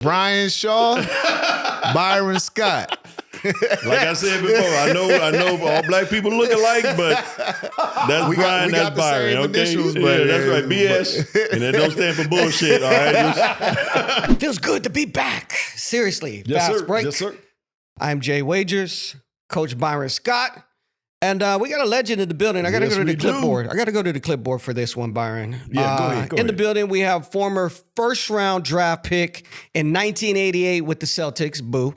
Brian Shaw, Byron Scott. Like I said before, I know all black people look alike, but that's Brian, that's Byron. Okay, yeah, that's right. BS, and that don't stand for bullshit. All right. Feels good to be back. Seriously, Yes, fast sir. break. Yes, sir. I'm Jay Wagers, Coach Byron Scott. And we got a legend in the building. I got to Yes, go to the we do. clipboard. I got to go to the clipboard for this one, Byron. Yeah, go ahead. In the building, we have former first-round draft pick in 1988 with the Celtics. Boo.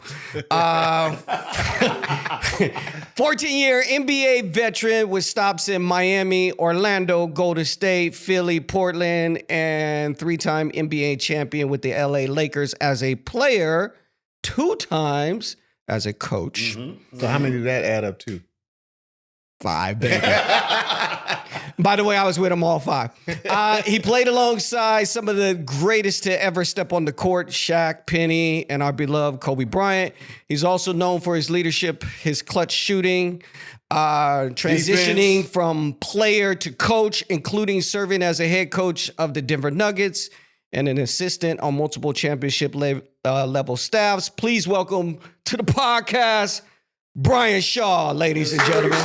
14-year NBA veteran with stops in Miami, Orlando, Golden State, Philly, Portland, and three-time NBA champion with the LA Lakers as a player, 2 times as a coach. Mm-hmm. So how many did that add up to? 5, baby. By the way, I was with him all 5. He played alongside some of the greatest to ever step on the court, Shaq, Penny, and our beloved Kobe Bryant. He's also known for his leadership, his clutch shooting, transitioning from player to coach, including serving as a head coach of the Denver Nuggets and an assistant on multiple championship level staffs. Please welcome to the podcast, Brian Shaw, ladies and gentlemen.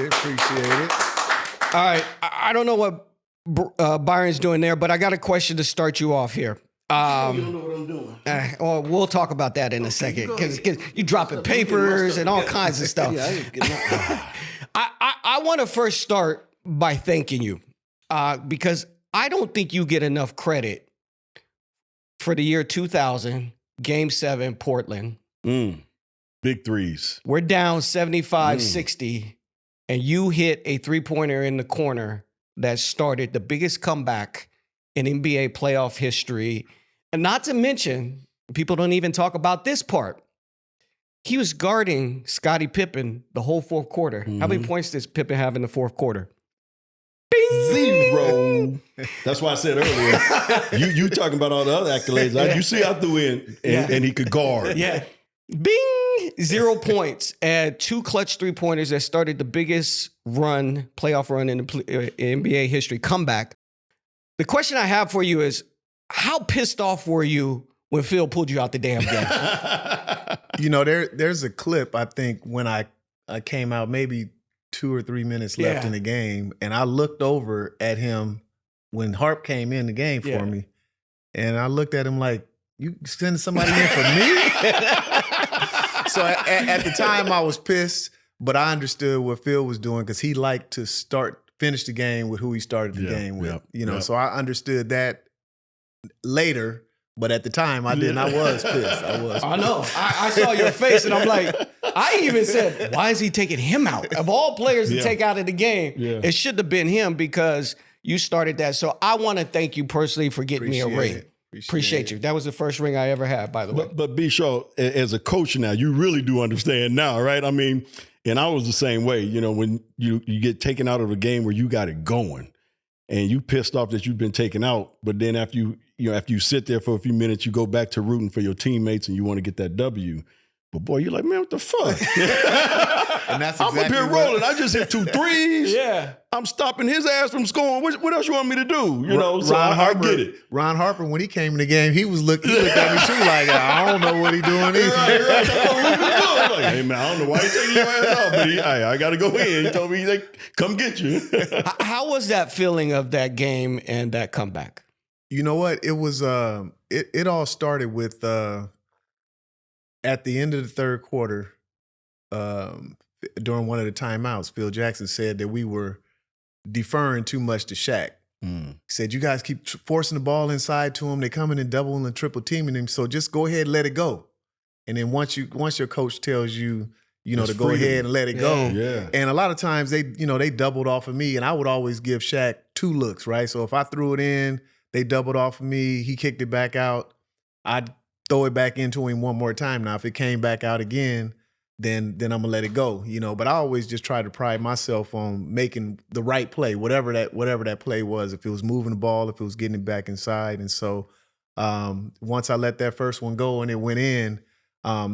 Appreciate it. All right. I don't know what Byron's doing there, but I got a question to start you off here. You don't know what I'm doing. Well, we'll talk about that in a second because you dropping papers and all kinds of stuff. I want to first start by thanking you because I don't think you get enough credit for the year 2000, Game 7, Portland. Big threes. We're down 75-60, and you hit a three-pointer in the corner that started the biggest comeback in NBA playoff history. And not to mention, people don't even talk about this part. He was guarding Scottie Pippen the whole fourth quarter. How many points does Pippen have in the fourth quarter? Bing! 0. That's why I said earlier, you talking about all the other accolades. You see I threw in, and he could guard. Yeah. Bing! 0 points and 2 clutch three-pointers that started the biggest playoff run in NBA history, comeback. The question I have for you is, how pissed off were you when Phil pulled you out the damn game? You know, there's a clip, I think, when I came out, maybe 2 or 3 minutes left in the game, and I looked over at him when Harp came in the game for me, and I looked at him like, you sending somebody in for me? So at the time I was pissed, but I understood what Phil was doing because he liked to finish the game with who he started the game with. So I understood that later, but at the time I didn't. I was pissed. I know. I saw your face and I'm like, I even said, why is he taking him out? Of all players to take out of the game, it should have been him because you started that. So I want to thank you personally for getting me a ring. Appreciate you. That was the first ring I ever had, by the way. But B. Shaw, as a coach now, you really do understand now, right? I mean, and I was the same way. You know, when you get taken out of a game where you got it going, and you pissed off that you've been taken out, but then after you sit there for a few minutes, you go back to rooting for your teammates and you want to get that W. But boy, you're like, man, what the fuck? And that's I'm up here rolling. I just hit 2 threes. Yeah. I'm stopping his ass from scoring. What else you want me to do? You know, so I get it. Ron Harper, when he came in the game, he looked at me too like, I don't know what he's doing either. Right. That's what we been doing. Like, hey man, I don't know why he's taking your ass out, but I got to go in. He told me, he's like, come get you. How was that feeling of that game and that comeback? You know what? It was, it all started with, at the end of the third quarter, during one of the timeouts, Phil Jackson said that we were deferring too much to Shaq. He said, you guys keep forcing the ball inside to him. They're coming and doubling and triple teaming him. So just go ahead and let it go. And then once your coach tells you, to go ahead and let it go. Yeah. And a lot of times they doubled off of me, and I would always give Shaq 2 looks, right? So if I threw it in, they doubled off of me. He kicked it back out. I'd throw it back into him one more time. Now, if it came back out again, then I'm gonna let it go, But I always just try to pride myself on making the right play, whatever that play was. If it was moving the ball, if it was getting it back inside, and so once I let that first one go and it went in,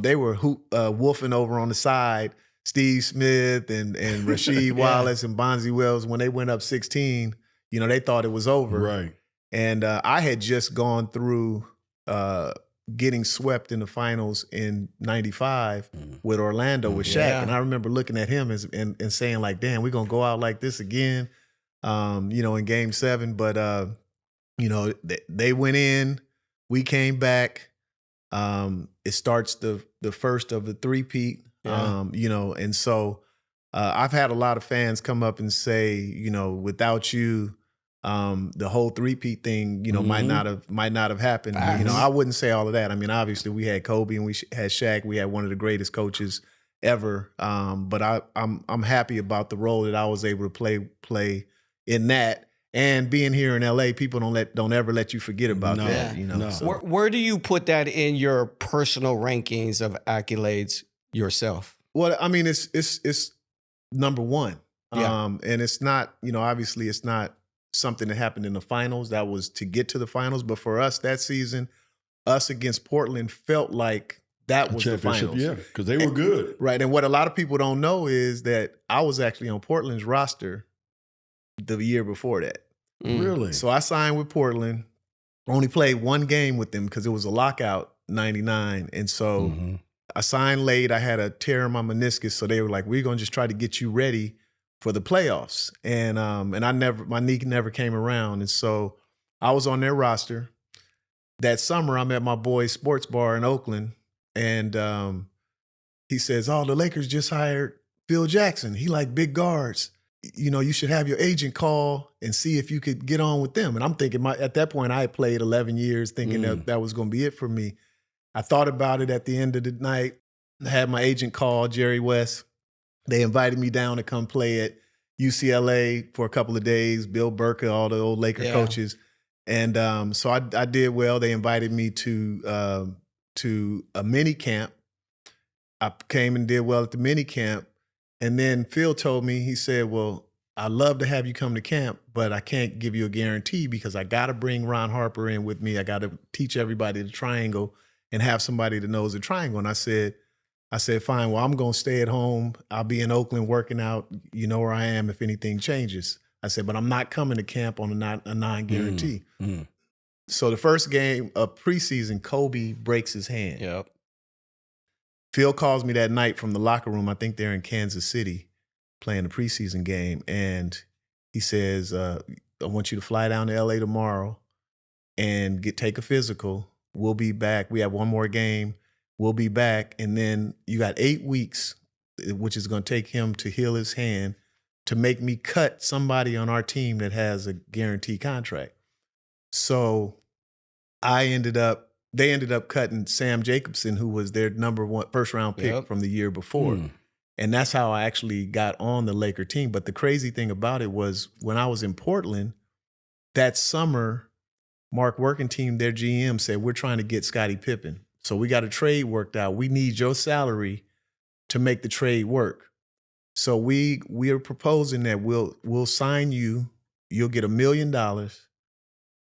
they were woofing over on the side. Steve Smith and Rasheed Wallace and Bonzi Wells, when they went up 16, they thought it was over. Right. And I had just gone through getting swept in the finals in '95 with Orlando with Shaq, and I remember looking at him and saying like, "Damn, we're gonna go out like this again," in Game 7. But they went in, we came back. It starts the first of the three-peat, and so I've had a lot of fans come up and say, without you, the whole three-peat thing, might not have happened. I wouldn't say all of that. I mean, obviously we had Kobe and we had Shaq. We had one of the greatest coaches ever. But I'm happy about the role that I was able to play in that. And being here in LA, people don't ever let you forget about that. No. So. Where do you put that in your personal rankings of accolades yourself? Well, I mean, it's number one. And it's not, obviously it's not something that happened in the finals. That was to get to the finals. But for us that season, us against Portland felt like that was the finals. Yeah, because they were good. Right. And what a lot of people don't know is that I was actually on Portland's roster the year before that. Really? So I signed with Portland, only played one game with them because it was a lockout, 99. And so I signed late. I had a tear in my meniscus. So they were like, we're going to just try to get you ready for the playoffs. And my knee never came around. And so I was on their roster. That summer, I'm at my boy's sports bar in Oakland. And he says, oh, the Lakers just hired Phil Jackson. He like big guards. You should have your agent call and see if you could get on with them. And I'm thinking, at that point, I had played 11 years thinking that was going to be it for me. I thought about it at the end of the night. I had my agent call, Jerry West. They invited me down to come play at UCLA for a couple of days, Bill Burke, all the old Laker coaches. And so I did well. They invited me to a mini camp. I came and did well at the mini camp. And then Phil told me, he said, well, I'd love to have you come to camp, but I can't give you a guarantee because I got to bring Ron Harper in with me. I got to teach everybody the triangle and have somebody that knows the triangle. And I said, fine, well, I'm going to stay at home. I'll be in Oakland working out. You know where I am if anything changes. I said, but I'm not coming to camp on a non-guarantee. So the first game of preseason, Kobe breaks his hand. Yep. Phil calls me that night from the locker room. I think they're in Kansas City playing the preseason game. And he says, I want you to fly down to LA tomorrow and take a physical. We'll be back. We have one more game. We'll be back. And then you got 8 weeks, which is going to take him to heal his hand, to make me cut somebody on our team that has a guaranteed contract. So they ended up cutting Sam Jacobson, who was their number one first round pick from the year before. And that's how I actually got on the Laker team. But the crazy thing about it was when I was in Portland that summer, Mark Workington, their GM, said, we're trying to get Scottie Pippen. So we got a trade worked out. We need your salary to make the trade work. So we are proposing that we'll sign you. You'll get $1 million.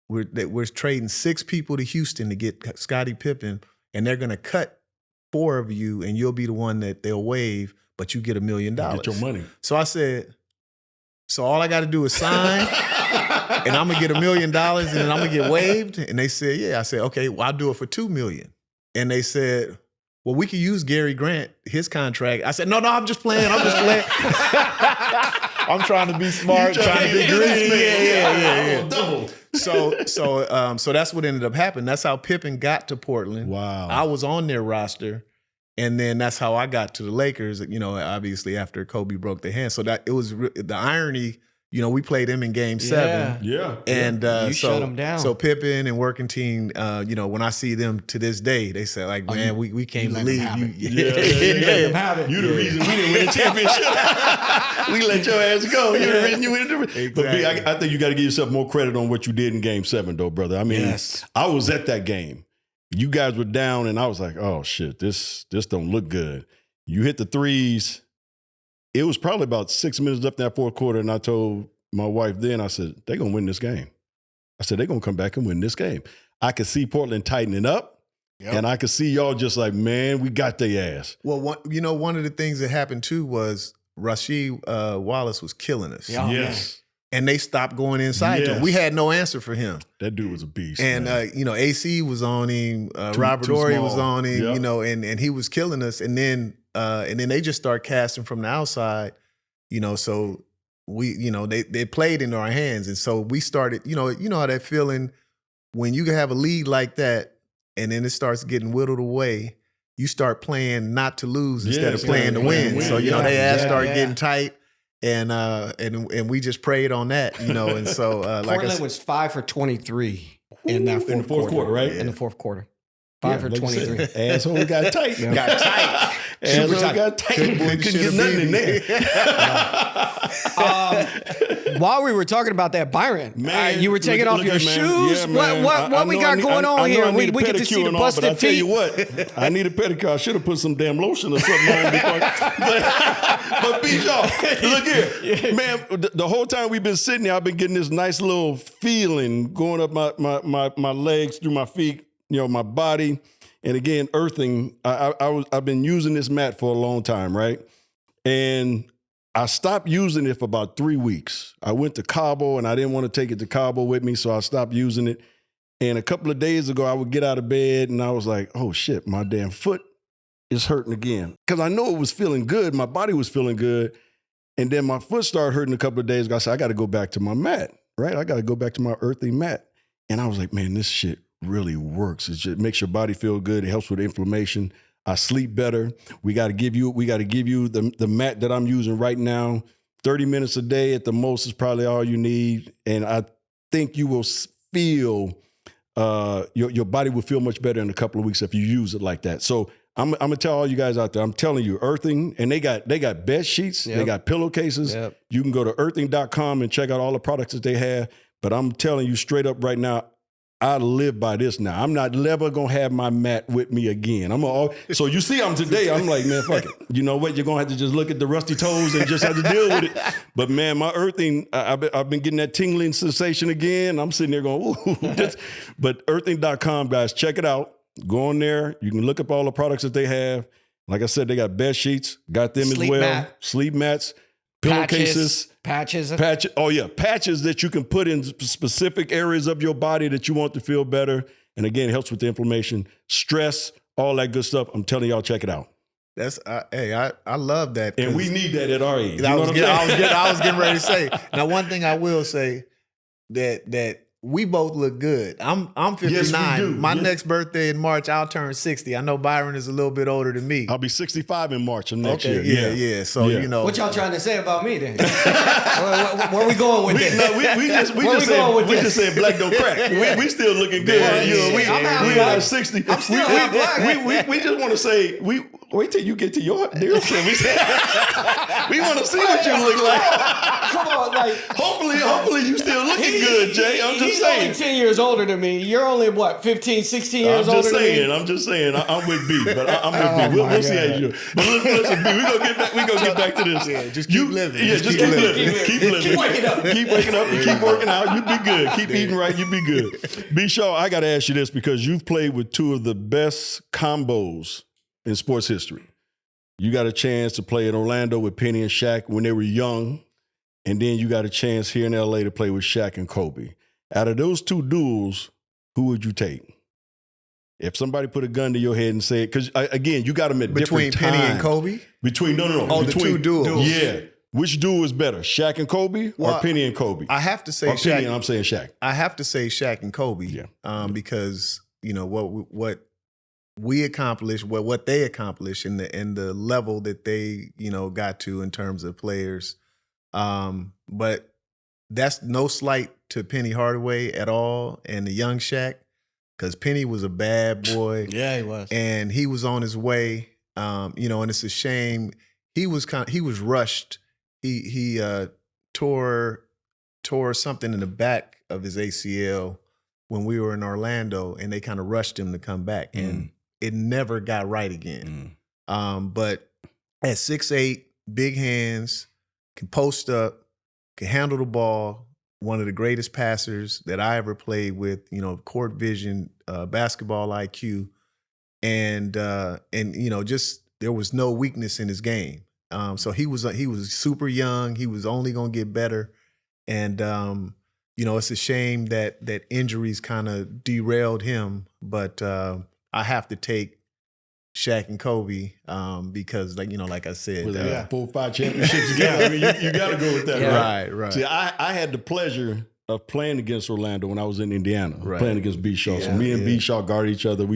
We're trading 6 people to Houston to get Scottie Pippen, and they're going to cut 4 of you, and you'll be the one that they'll waive, but you get $1 million. Get your money. So I said, so all I got to do is sign, and I'm going to get $1 million, and then I'm going to get waived? And they said, yeah. I said, okay, well, I'll do it for $2 million. And they said, well, we could use Gary Grant, his contract. I said, no, I'm just playing. I'm trying to be smart, trying to be greedy. Yeah. Double. So that's what ended up happening. That's how Pippen got to Portland. Wow. I was on their roster, and then that's how I got to the Lakers. Obviously after Kobe broke their hand. So that it was the irony. We played them in Game 7. Yeah. And you shut them down. So Pippen and Workington, when I see them to this day, they say like, man, we can't believe you. Yeah. You the reason we didn't win the championship. We let your ass go. You're the reason you win the championship. But B, I think you got to give yourself more credit on what you did in Game 7, though, brother. I mean, I was at that game. You guys were down, and I was like, oh shit, this don't look good. You hit the threes. It was probably about 6 minutes left in that fourth quarter, and I told my wife then, I said, they're going to win this game. I said, they're going to come back and win this game. I could see Portland tightening up, and I could see y'all just like, man, we got their ass. Well, one of the things that happened, too, was Rasheed Wallace was killing us. Yes. and they stopped going inside to him. We had no answer for him. That dude was a beast. And AC was on him, Robert too Horry small. was on him, Yep. and he was killing us. And then they just start casting from the outside, so we, they played into our hands. And so we started, you know how that feeling when you have a lead like that and then it starts getting whittled away, you start playing not to lose instead of playing to win. So, they ass started getting tight. And we just prayed on that, and so Portland was 5 for 23 in that fourth quarter, right? In the fourth quarter. 5 for 23. Asshole got tight. Got tight. Asshole got tight. Couldn't get nothing in there. While we were talking about that, Byron, Man, you were taking off your shoes. Yeah, man. What we got going on here? We get to see the busted but I tell feet. you what, I need a pedicure. I should have put some damn lotion or something on before. But Bijan, look here, man. The whole time we've been sitting there, I've been getting this nice little feeling going up my legs, through my feet, my body, and again, earthing. I've been using this mat for a long time, right? And I stopped using it for about 3 weeks. I went to Cabo and I didn't want to take it to Cabo with me, so I stopped using it. And a couple of days ago, I would get out of bed and I was like, oh shit, my damn foot is hurting again. Because I know it was feeling good. My body was feeling good. And then my foot started hurting a couple of days ago. I said, I got to go back to my mat, right? I got to go back to my earthy mat. And I was like, man, this shit really works. It makes your body feel good. It helps with inflammation. I sleep better. We got to give you the mat that I'm using right now. 30 minutes a day at the most is probably all you need. And I think you will feel, your body will feel much better in a couple of weeks if you use it like that. So I'm gonna tell all you guys out there, I'm telling you, earthing, and they got bed sheets, they got pillowcases. Yep. You can go to earthing.com and check out all the products that they have. But I'm telling you straight up right now, I live by this now. I'm not never gonna have my mat with me again. So you see, I'm like, man, fuck it. You know what? You're gonna have to just look at the rusty toes and just have to deal with it. But man, my earthing, I've been getting that tingling sensation again. I'm sitting there going, ooh. But earthing.com, guys, check it out. Go on there. You can look up all the products that they have. Like I said, they got bed sheets, got them Sleep as well. mat. Sleep mats, pillowcases. Patches. Patches that you can put in specific areas of your body that you want to feel better. And again, it helps with the inflammation, stress, all that good stuff. I'm telling y'all, check it out. That's I love that. And we need that at our age. I was getting ready to say. Now, one thing I will say that we both look good. I'm 59. Yes, we do. My next birthday in March, I'll turn 60. I know Byron is a little bit older than me. I'll be 65 in March of next year. Yeah. So, What y'all trying to say about me then? Where are we going with this? We just said black don't crack. We still looking good. I'm we are 60. I'm still half black. We just want to say, wait till you get to your deal. We want to see what you look like. Come on, like Hopefully you still looking good, Jay. I'm just he's saying. only 10 years older than me. You're only, 15, 16 years older than me? I'm just saying. I'm with B, but I'm with B. We'll see how you do. But listen, B, we're going to get back to this. Yeah, just keep living. Yeah, just keep living. Keep waking up. Keep waking up and keep working out. You be good. Keep eating right. You be good. B. Shaw, I got to ask you this because you've played with two of the best combos in sports history. You got a chance to play in Orlando with Penny and Shaq when they were young. And then you got a chance here in LA to play with Shaq and Kobe. Out of those two duels, who would you take? If somebody put a gun to your head and said, because again, you got them at Between different times. Penny and Kobe? No. Oh, the two duels. Yeah. Which duel is better, Shaq and Kobe or Penny and Kobe? I have to say or Shaq. Penny, I'm saying Shaq. I have to say Shaq and Kobe. Yeah. Because, what we accomplished, what they accomplished and the level that they, got to in terms of players. But that's no slight to Penny Hardaway at all and the young Shaq, because Penny was a bad boy. Yeah, he was. And he was on his way. And it's a shame. He was rushed. He tore something in the back of his ACL when we were in Orlando, and they kind of rushed him to come back. And it never got right again. But at 6'8", big hands, can post up, can handle the ball, one of the greatest passers that I ever played with, court vision, basketball IQ. And just there was no weakness in his game. So he was super young. He was only going to get better. And it's a shame that injuries kind of derailed him. But I have to take Shaq and Kobe because, like I said, Well, 4 or 5 championships together. I mean, you got to go with that, right? Right. See, I had the pleasure of playing against Orlando when I was in Indiana, Right. playing against B. Shaw. So me and B. Shaw guarded each other.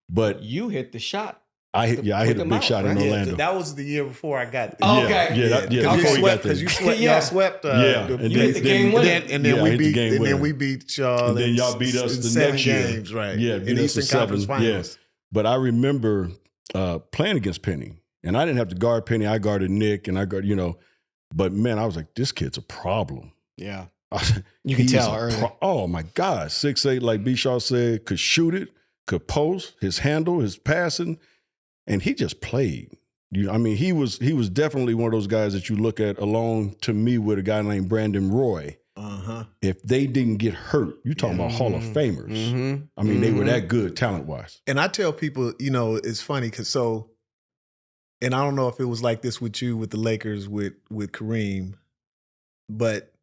But You hit the shot. I hit a big shot in Orlando. that was the year before I got there. Oh, okay. Before you got there. Because you swept, Yeah. y'all swept. You hit the game winner. And then we I hit the beat. game And then winner. we beat y'all. And then y'all beat us in the 7 next year. games, right? Yeah, in beat us Eastern in 7. Conference Finals. Yeah. But I remember playing against Penny, and I didn't have to guard Penny. I guarded Nick, and I guarded, But man, I was like, this kid's a problem. Yeah. You can tell early. Oh my God, 6'8", like B. Shaw said, could shoot it, could post, his handle, his passing, and he just played. He was definitely one of those guys that you look at along to me with a guy named Brandon Roy. Uh-huh. If they didn't get hurt, you talking about Hall of Famers. Mm-hmm. They were that good talent-wise. And I tell people, it's funny because and I don't know if it was like this with you with the Lakers with Kareem, but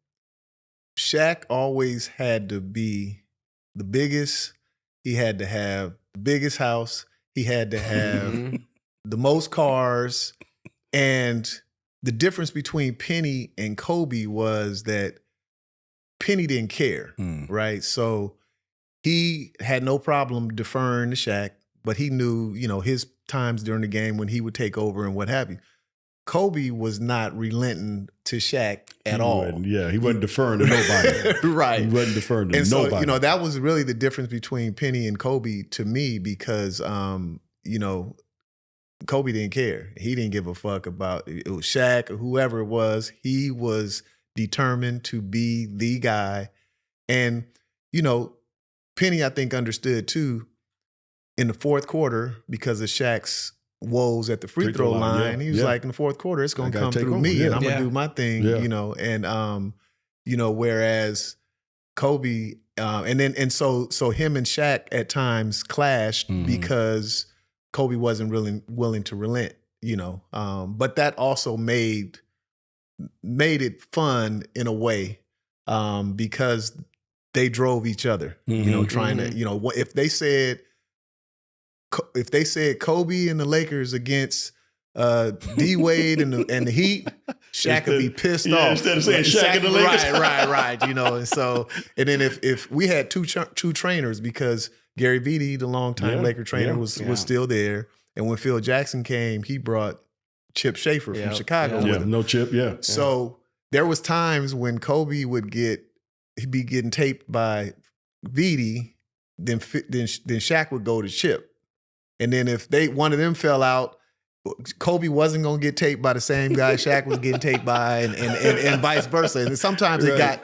Shaq always had to be the biggest. He had to have the biggest house. He had to have the most cars. And the difference between Penny and Kobe was that Penny didn't care, right? So he had no problem deferring to Shaq, but he knew, his times during the game when he would take over and what have you. Kobe was not relenting to Shaq at all. He wasn't deferring to nobody. Right. He wasn't deferring to And nobody. so, that was really the difference between Penny and Kobe to me because, Kobe didn't care. He didn't give a fuck about it was Shaq or whoever it was. He was determined to be the guy. And, Penny, I think, understood too in the fourth quarter because of Shaq's woes at the free throw line. He was like, in the fourth quarter, it's going to come through me and I'm going to do my thing, and, whereas Kobe, so him and Shaq at times clashed because Kobe wasn't really willing to relent, but that also made it fun in a way because they drove each other, trying to, if they said Kobe and the Lakers against D Wade and the Heat, Shaq would be pissed off. Instead of saying Shaq and the Lakers. Right. And then if we had two trainers because Gary Vitti, the longtime Laker trainer, was still there. And when Phil Jackson came, he brought Chip Schaefer from Chicago with him. No Chip, So there was times when Kobe he'd be getting taped by Vitti, then Shaq would go to Chip. And then if one of them fell out, Kobe wasn't going to get taped by the same guy Shaq was getting taped by and vice versa. And sometimes it got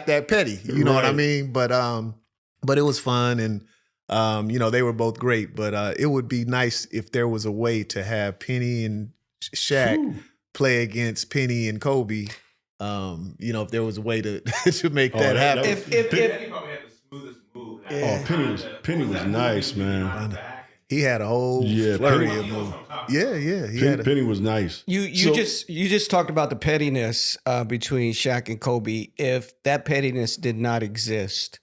that petty, you know what I mean? But it was fun and they were both great, but it would be nice if there was a way to have Penny and Shaq play against Penny and Kobe. If there was a way to make that happen. Penny probably had the smoothest move. Penny was nice, man. He had a whole flurry of moves. Penny was nice. You just talked about the pettiness between Shaq and Kobe. If that pettiness did not exist,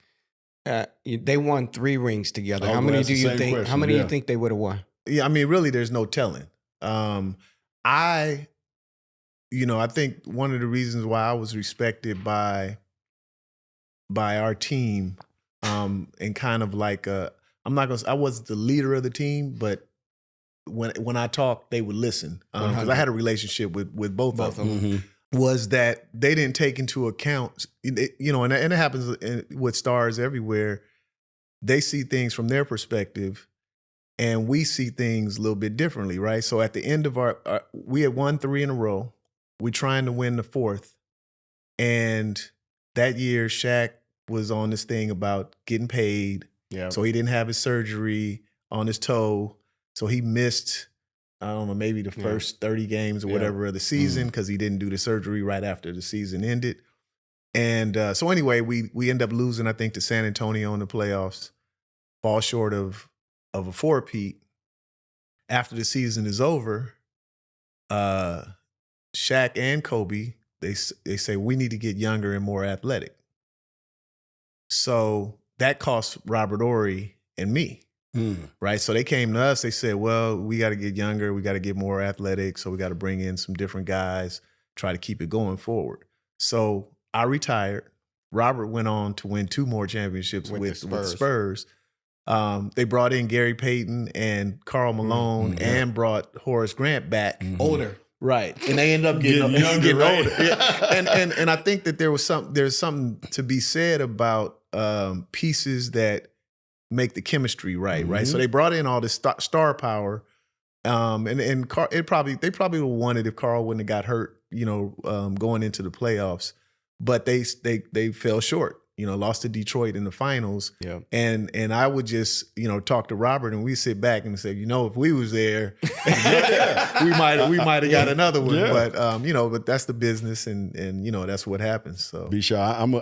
they won 3 rings together. How many do you think? Question. How many do you think they would have won? Yeah, really, there's no telling. I think one of the reasons why I was respected by our team, and kind of like I wasn't the leader of the team, but when I talked, they would listen because I had a relationship with both of them. Was that they didn't take into account, and it happens with stars everywhere. They see things from their perspective, and we see things a little bit differently, right? So at the end of we had won 3 in a row. We're trying to win the 4th, and that year Shaq was on this thing about getting paid. Yeah. So he didn't have his surgery on his toe. So he missed, I don't know, maybe the first 30 games or whatever of the season because he didn't do the surgery right after the season ended. And so anyway, we end up losing, I think, to San Antonio in the playoffs, fall short of a 4-peat. After the season is over, Shaq and Kobe, they say we need to get younger and more athletic. So that cost Robert Horry and me, right? So they came to us. They said, well, we got to get younger. We got to get more athletic. So we got to bring in some different guys, try to keep it going forward. So I retired. Robert went on to win 2 more championships with the Spurs. They brought in Gary Payton and Karl Malone and brought Horace Grant back. Older. Right. And they ended up getting younger, right? older. Yeah. And I think that there's something to be said about pieces that make the chemistry right, right? So they brought in all this star power. And Carl, they probably would have won it if Karl wouldn't have got hurt, going into the playoffs. But they fell short, lost to Detroit in the finals. Yeah. And I would just, talk to Robert and we sit back and say, if we was there, we might have got another one. Yeah. But that's the business and that's what happens. So B-Shy, I'm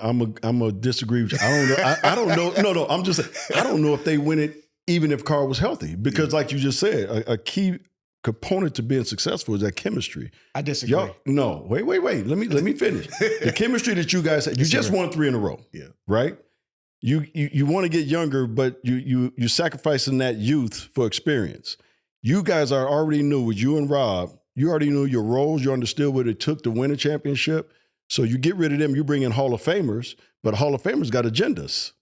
a disagree with you. I don't know. No, I'm just saying, I don't know if they win it even if Karl was healthy. Because like you just said, a key component to being successful is that chemistry. I disagree. No, wait. Let me finish. The chemistry that you guys had, you just won 3 in a row. Yeah. Right? You want to get younger, but you sacrificing that youth for experience. You guys already knew with you and Rob, you already knew your roles, you understood what it took to win a championship. So you get rid of them, you bring in Hall of Famers, but Hall of Famers got agendas.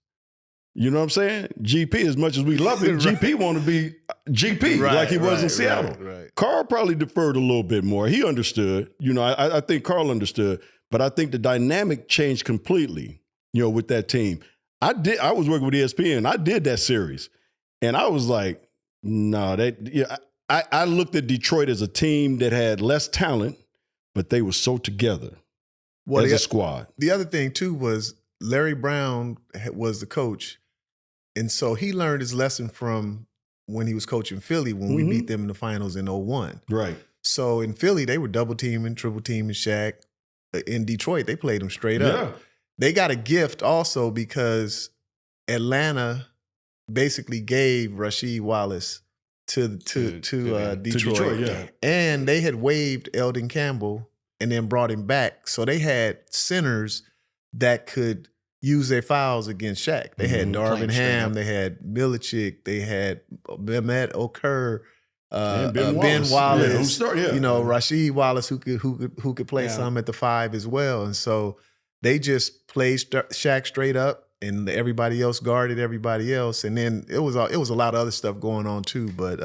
You know what I'm saying? GP, as much as we love him, GP want to be GP like he was in Seattle. Right. Karl probably deferred a little bit more. He understood. I think Karl understood, but I think the dynamic changed completely, with that team. I was working with ESPN. I did that series, and I was like, no, I looked at Detroit as a team that had less talent, but they were so together as a squad. The other thing, too, was Larry Brown was the coach. And so he learned his lesson from when he was coaching Philly when we beat them in the finals in 2001. Right. So in Philly, they were double teaming, triple teaming Shaq. In Detroit, they played him straight up. They got a gift also because Atlanta basically gave Rasheed Wallace to Detroit. Yeah. And they had waived Eldon Campbell and then brought him back. So they had centers that could use their fouls against Shaq. They had Darvin Ham, they had Milicic, they had Mehmet Okur, Ben Wallace, Rasheed Wallace, who could play some at the 5 as well. And so they just played Shaq straight up, and everybody else guarded everybody else. And then it was a lot of other stuff going on too. But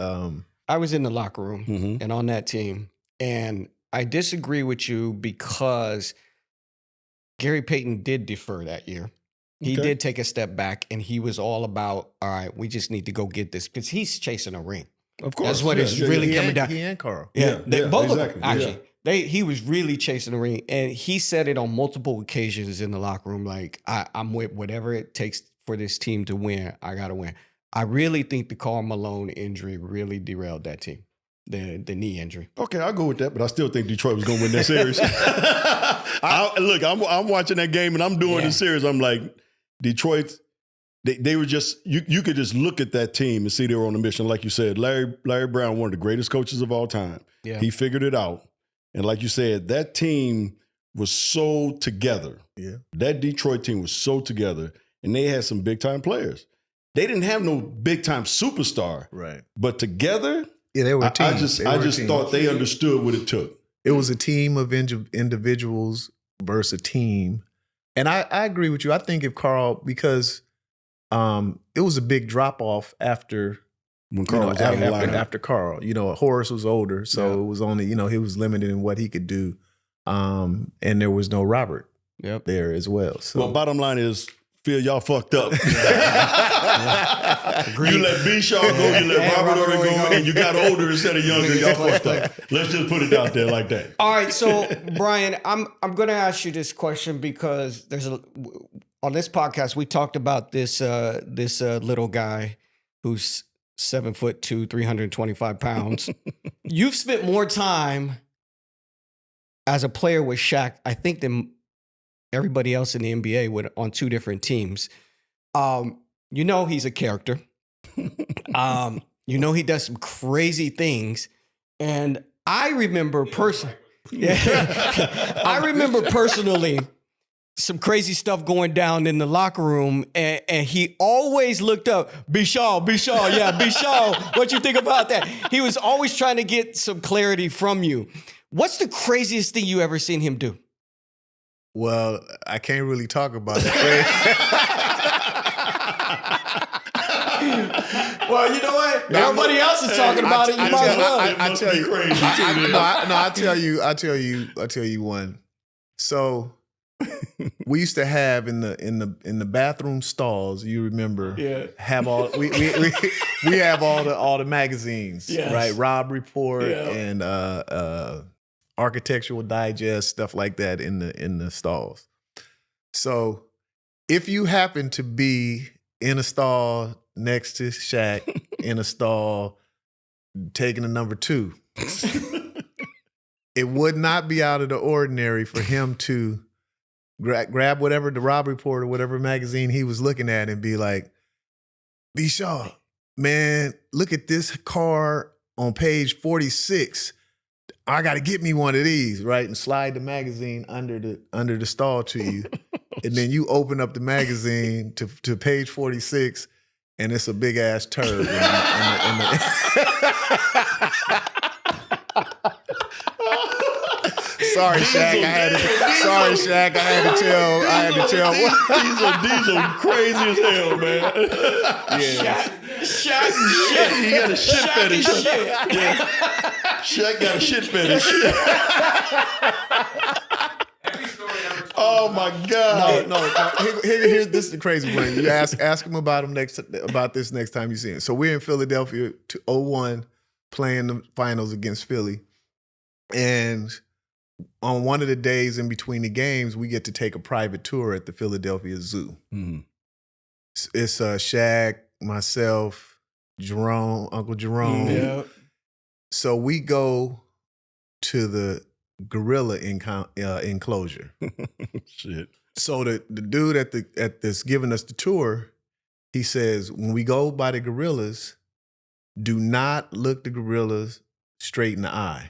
I was in the locker room and on that team, and I disagree with you because Gary Payton did defer that year. He did take a step back, and he was all about, all right, we just need to go get this because he's chasing a ring. Of course. That's what it's really coming down. He and Karl. Both exactly. of them, actually. He was really chasing the ring, and he said it on multiple occasions in the locker room, like, I'm with whatever it takes for this team to win. I got to win. I really think the Karl Malone injury really derailed that team. The knee injury. Okay, I'll go with that, but I still think Detroit was going to win that series. Look, I'm watching that game and I'm doing the series. I'm like, Detroit, they were just, you could just look at that team and see they were on a mission. Like you said, Larry Brown, one of the greatest coaches of all time. Yeah. He figured it out. And like you said, that team was so together. Yeah. That Detroit team was so together, and they had some big-time players. They didn't have no big-time superstar. Right. But together, yeah, they were a team. I just thought they understood what it took. It was a team of individuals versus a team. And I agree with you. I think if Karl, because it was a big drop-off after when Karl was after Karl. Horace was older, so it was only, he was limited in what he could do. And there was no Robert there as well. So. Well, bottom line is, Phil, y'all fucked up. You let B-Shaw go, you let Robert Horry go, and you got older instead of younger. Y'all fucked up. Let's just put it out there like that. All right, so Brian, I'm going to ask you this question because on this podcast we talked about this little guy who's 7'2", 325 pounds. You've spent more time as a player with Shaq, I think, than everybody else in the NBA on 2 different teams. He's a character. He does some crazy things. And I remember personally, Yeah. I remember personally some crazy stuff going down in the locker room, and he always looked up, Bishaw, yeah, Bishaw, what you think about that? He was always trying to get some clarity from you. What's the craziest thing you ever seen him do? Well, I can't really talk about it. Well, you know what? Everybody else is talking about it. You might as well. I tell you, I tell you one. So we used to have in the bathroom stalls. You remember? Yeah. Have all we have all the magazines, Yes. right? Rob Report Yeah. and Architectural Digest, stuff like that in the stalls. So if you happen to be in a stall next to Shaq, in a stall taking a number 2, it would not be out of the ordinary for him to grab whatever the Rob Report or whatever magazine he was looking at and be like, B. Shaw, man, look at this car on page 46. I got to get me one of these, right? And slide the magazine under the stall to you. And then you open up the magazine to page 46, and it's a big ass turd. Sorry, Shaq. I had to tell. These are crazy as hell, man. Yeah. Shaq He got a shit fetish. Yeah. Shaq got a shit fetish. Every story ever told. Oh my God. No. Here's this is the crazy one. You ask him about this next time you see him. So we're in Philadelphia, 2001, playing the finals against Philly, and on one of the days in between the games, we get to take a private tour at the Philadelphia Zoo. Mm-hmm. It's Shaq, myself, Jerome, Uncle Jerome. Yeah. So we go to the gorilla enclosure. Shit. So the dude at this giving us the tour, he says, when we go by the gorillas, do not look the gorillas straight in the eye.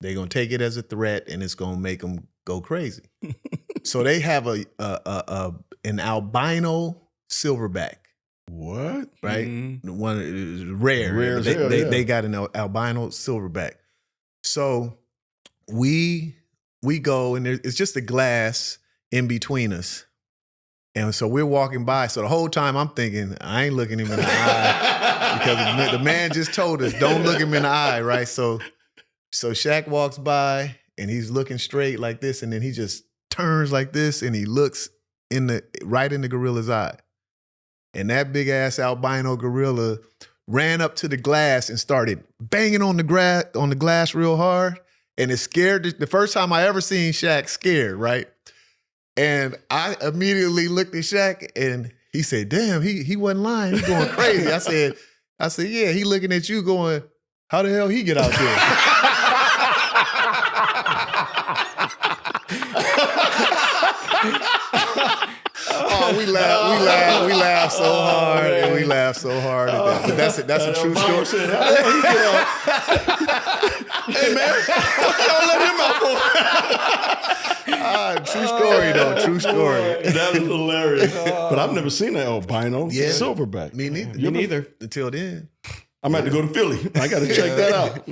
They're gonna take it as a threat, and it's gonna make them go crazy. So they have an albino silverback, What? right? Mhm. The one is rare. Rare as hell, yeah. They got an albino silverback. So we go, and it's just a glass in between us. And so we're walking by. So the whole time I'm thinking, I ain't looking him in the eye because the man just told us, don't look him in the eye, right? So Shaq walks by and he's looking straight like this, and then he just turns like this and he looks right in the gorilla's eye. And that big ass albino gorilla ran up to the glass and started banging on the glass real hard. And it scared the first time I ever seen Shaq scared, right? And I immediately looked at Shaq and he said, damn, he wasn't lying. He's going crazy. I said, yeah, he looking at you going, how the hell he get out there? Oh, we laughed so hard, and we laughed so hard at that. But that's a true story. Said, how the hell he get out? Hey man, what y'all let him out for? True story though, true story. That was hilarious. But I've never seen that albino silverback. Me neither. Me neither. Until then. I'm going to have to go to Philly. I got to check that out.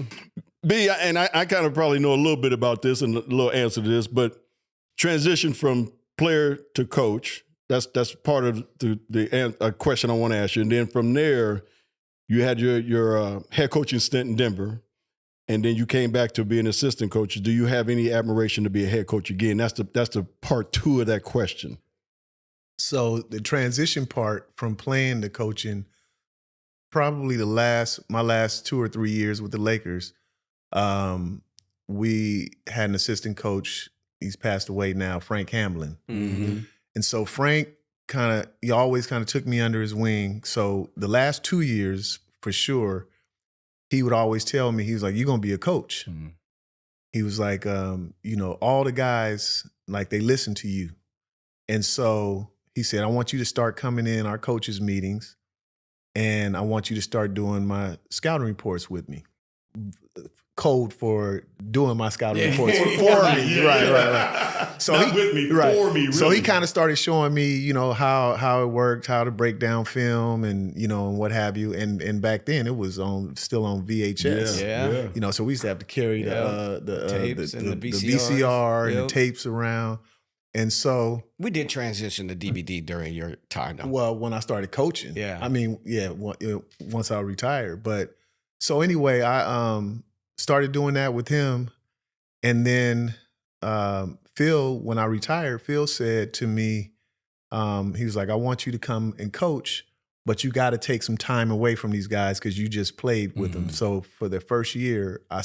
B, and I kind of probably know a little bit about this and a little answer to this, but transition from player to coach, that's part of the question I want to ask you. And then from there, you had your head coaching stint in Denver, and then you came back to be an assistant coach. Do you have any admiration to be a head coach again? That's the part 2 of that question. So the transition part from playing to coaching, probably my last 2 or 3 years with the Lakers, we had an assistant coach. He's passed away now, Frank Hamlin. Mm-hmm. And so Frank he always kind of took me under his wing. So the last 2 years, for sure, he would always tell me, he was like, you're going to be a coach. Mm-hmm. He was like, all the guys, like, they listen to you. And so he said, I want you to start coming in our coaches' meetings, and I want you to start doing my scouting reports with me. code for doing my scouting reports for Yeah. me. Yeah. Right. So Not with me, for me, So he really. kind of started showing me, you know, how it worked, how to break down film, and you know, and what have you. And back then it was still on VHS. Yeah. You know, so we used to have to carry the Tapes and the the VCRs. VCR and Yep. the tapes around. And so, We did transition to DVD during your time, though. well, when I started coaching, Yeah. I mean, once I retired. But so anyway, I started doing that with him, and then Phil, when I retired, Phil said to me, he was like, "I want you to come and coach, but you got to take some time away from these guys because you just played with them." So for the first year, I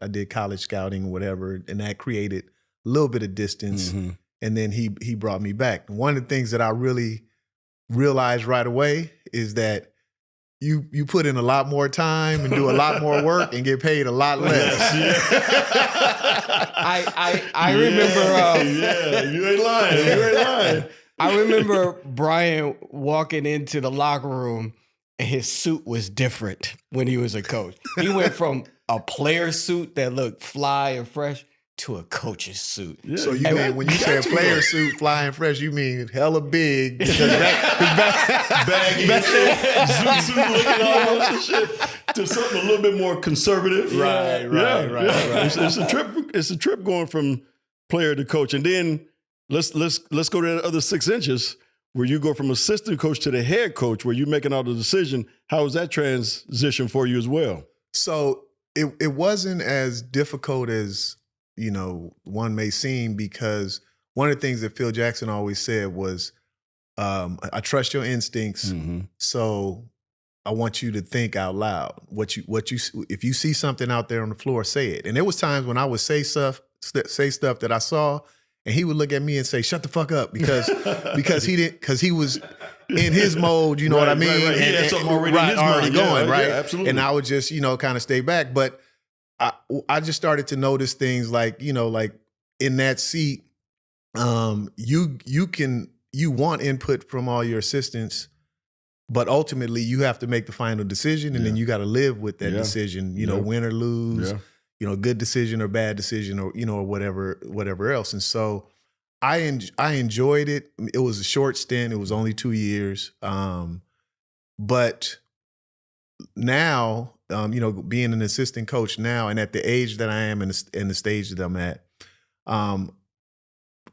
did college scouting, whatever, and that created a little bit of distance. And then he brought me back. One of the things that I really realized right away is that you put in a lot more time and do a lot more work and get paid a lot less. I remember. You ain't lying. I remember Bryant walking into the locker room and his suit was different when he was a coach. He went from a player suit that looked fly and fresh to a coach's suit. Yeah. So you mean when you say a player suit flying fresh, you mean hella big because baggy and shit, zoot suit looking almost and shit, to something a little bit more conservative. Right. It's a trip going from player to coach, and then let's go to that other 6 inches where you go from assistant coach to the head coach, where you're making all the decision. How was that transition for you as well? So it wasn't as difficult as, you know, one may seem, because one of the things that Phil Jackson always said was, I trust your instincts. So I want you to think out loud. If you see something out there on the floor, say it. And there was times when I would say stuff that I saw, and he would look at me and say, "Shut the fuck up," because he was in his mode, you know what I mean? Right. He had something already in his mind. going, right? Yeah, absolutely. And I would just, you know, kind of stay back. But I just started to notice things like, you know, like in that seat, you want input from all your assistants, but ultimately you have to make the final decision, and then you got to live with that decision, you know, win or lose, you know, good decision or bad decision, or, you know, or whatever else. And so I enjoyed it. It was a short stint. It was only 2 years. But now, you know, being an assistant coach now, and at the age that I am and the stage that I'm at,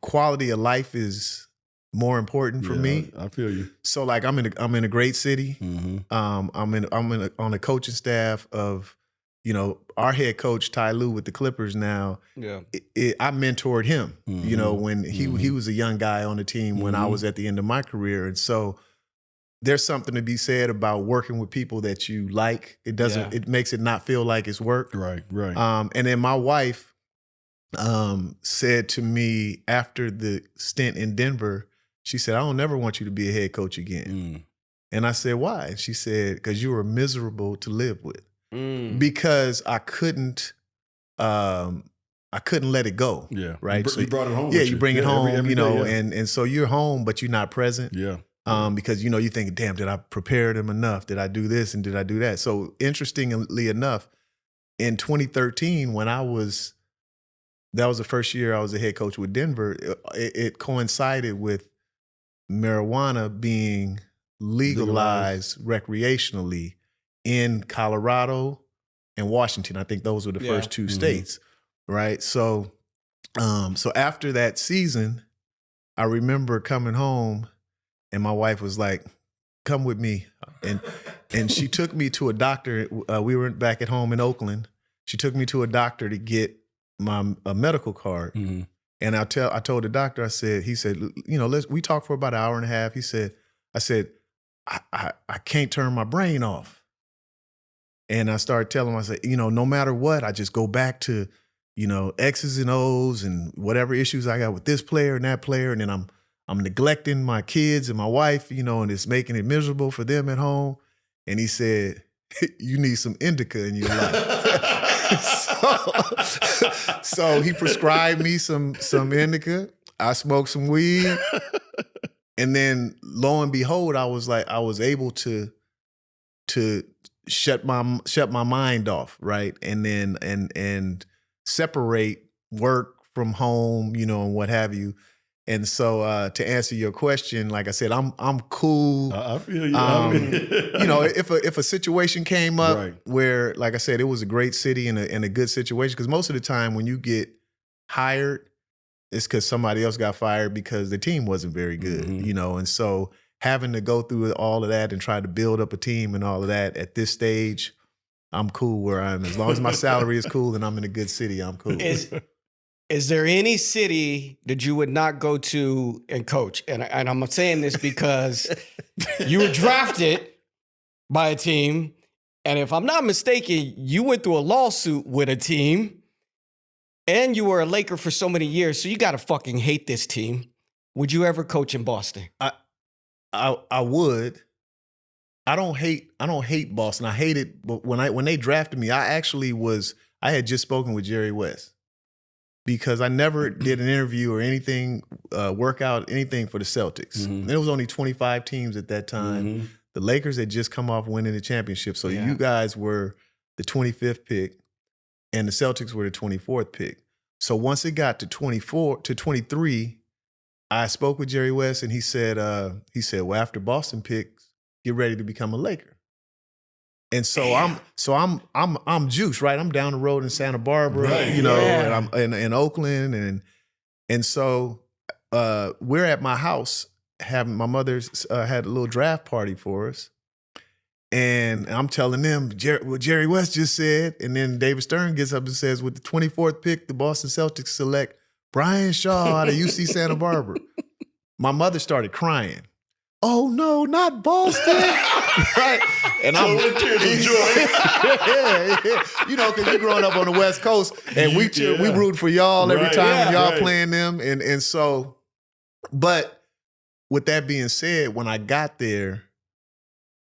quality of life is more important for me. I feel you. So like I'm in a great city. I'm on a coaching staff of, you know, our head coach Ty Lue with the Clippers now. Yeah. I mentored him, you know, when he was a young guy on the team when I was at the end of my career. And so there's something to be said about working with people that you like. It makes it not feel like it's work. Right. And then my wife said to me after the stint in Denver, she said, "I don't never want you to be a head coach again." And I said, "Why?" She said, "Because you were miserable to live with." Because I couldn't let it go. Yeah. Right. You brought it home. Yeah, with you bring it home, every you know, day, and so you're home, but you're not present. Yeah. Because, you know, you think, damn, did I prepare them enough? Did I do this and did I do that? So interestingly enough, in 2013, that was the first year I was a head coach with Denver. It coincided with marijuana being legalized recreationally in Colorado and Washington. I think those were the first two states, right? So, so after that season, I remember coming home, and my wife was like, "Come with me," and she took me to a doctor. We were back at home in Oakland. She took me to a doctor to get a medical card. And I told the doctor, he said, you know, we talked for about an hour and a half. I said, I can't turn my brain off. And I started telling him, I said, you know, no matter what, I just go back to, you know, X's and O's and whatever issues I got with this player and that player. And then I'm neglecting my kids and my wife, you know, and it's making it miserable for them at home. And he said, "You need some indica in your life." So he prescribed me some indica. I smoked some weed. And then lo and behold, I was able to shut my mind off, right? And then and separate work from home, and what have you. And so to answer your question, like I said, I'm cool. I feel you. If a situation came up Right. where, like I said, it was a great city and a good situation, because most of the time when you get hired, it's because somebody else got fired because the team wasn't very good, and so having to go through all of that and try to build up a team and all of that at this stage, I'm cool where I'm. As long as my salary is cool and I'm in a good city, I'm cool. Is there any city that you would not go to and coach? And I'm saying this because you were drafted by a team, and if I'm not mistaken, you went through a lawsuit with a team, and you were a Laker for so many years, so you got to fucking hate this team. Would you ever coach in Boston? I would. I don't hate Boston. I hate it, but when they drafted me, I had just spoken with Jerry West, because I never did an interview or anything, workout, anything for the Celtics. And it was only 25 teams at that time. The Lakers had just come off winning the championship. So you guys were the 25th pick and the Celtics were the 24th pick. So once it got to 23, I spoke with Jerry West, and he said, well, after Boston picks, get ready to become a Laker. And so I'm juiced, right? I'm down the road in Santa Barbara, and I'm in Oakland, and so we're at my house having, my mother's had a little draft party for us, and I'm telling them what Jerry West just said, and then David Stern gets up and says, with the 24th pick, the Boston Celtics select Brian Shaw out of UC Santa Barbara. My mother started crying. Oh no, not Boston! Right? And I'm tears of joy. yeah. Because you're growing up on the West Coast, and we root for y'all every time when y'all playing them, and so. But with that being said, when I got there,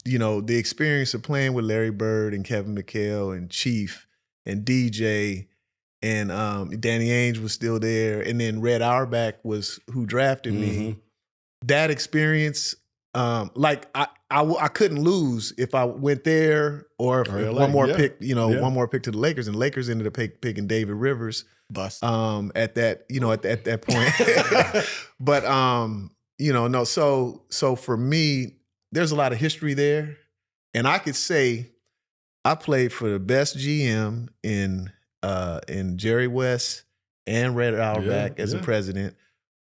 the experience of playing with Larry Bird and Kevin McHale and Chief and DJ and Danny Ainge was still there, and then Red Auerbach was who drafted me. That experience, I couldn't lose if I went there, or if one more pick, one more pick to the Lakers, and the Lakers ended up picking David Rivers. Bust. At that point, but no. So for me, there's a lot of history there, and I could say I played for the best GM in Jerry West and Red Auerbach as a president.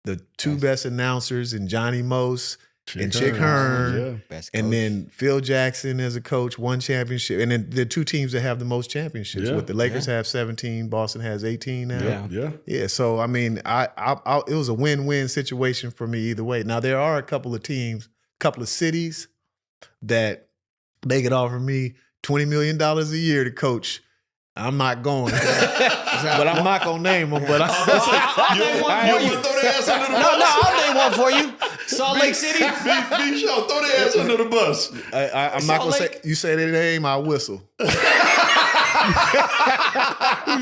The two best announcers in Johnny Most and Chick Hearn, and then Phil Jackson as a coach, won championship. And then the two teams that have the most championships. With the Lakers have 17, Boston has 18 now. Yeah. So I mean, I it was a win-win situation for me either way. Now there are a couple of teams, couple of cities that they could offer me $20 million a year to coach. I'm not going, but I'm not gonna name them. But you want to throw their ass under the bus? No, I'll name one for you. Salt Lake City. Be sure, throw their ass under the bus. I'm not gonna say. You say their name, I'll whistle. You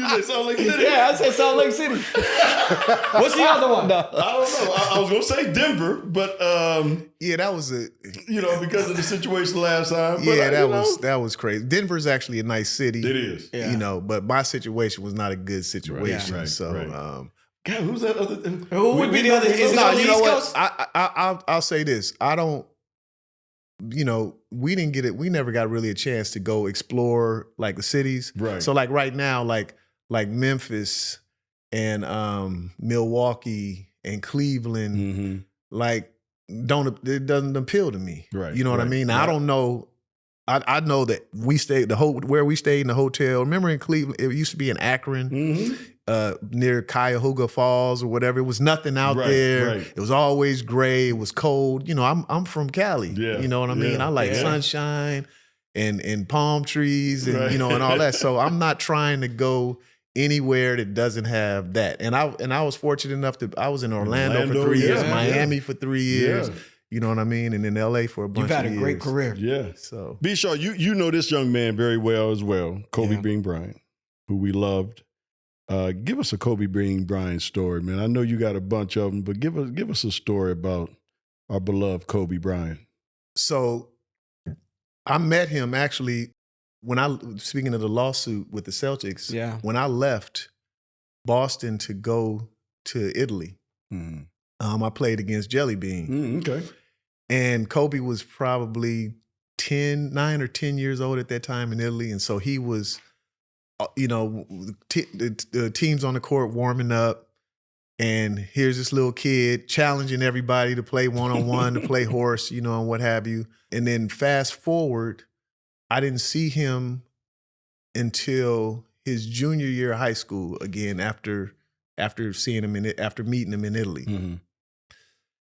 say Salt Lake City? Yeah, I said Salt Lake City. What's the other one? I don't know. I was gonna say Denver, but that was because of the situation last time. But that was crazy. Denver's actually a nice city. It is, but my situation was not a good situation. Right. God, who's that other? Who would be the other? Is it on the East Coast? I'll say this. I don't. We didn't get it. We never got really a chance to go explore like the cities. Right. So like right now, like Memphis and Milwaukee and Cleveland, it doesn't appeal to me. Right. You know what I mean? Now, I don't know. I know that we stayed where we stayed in the hotel. Remember in Cleveland, it used to be in Akron, near Cuyahoga Falls or whatever. It was nothing out there. Right. It was always gray. It was cold. I'm from Cali. Yeah. You know what I mean? I like sunshine and palm trees and and all that. So I'm not trying to go anywhere that doesn't have that. And I was fortunate enough I was in Orlando for 3 years, Miami for 3 years. You know what I mean? And in LA for a bunch of years. You've had a great career. Yeah. So Be sure you know this young man very well as well, Kobe Bean Bryant, who we loved. Give us a Kobe Bean Bryant story, man. I know you got a bunch of them, but give us a story about our beloved Kobe Bryant. So I met him actually speaking of the lawsuit with the Celtics, Yeah. when I left Boston to go to Italy, I played against Jelly Bean. Okay. And Kobe was probably 9 or 10 years old at that time in Italy. And so he was, the team's on the court warming up. And here's this little kid challenging everybody to play one-on-one, to play horse, and what have you. And then fast forward, I didn't see him until his junior year of high school again after seeing him after meeting him in Italy. Mm-hmm.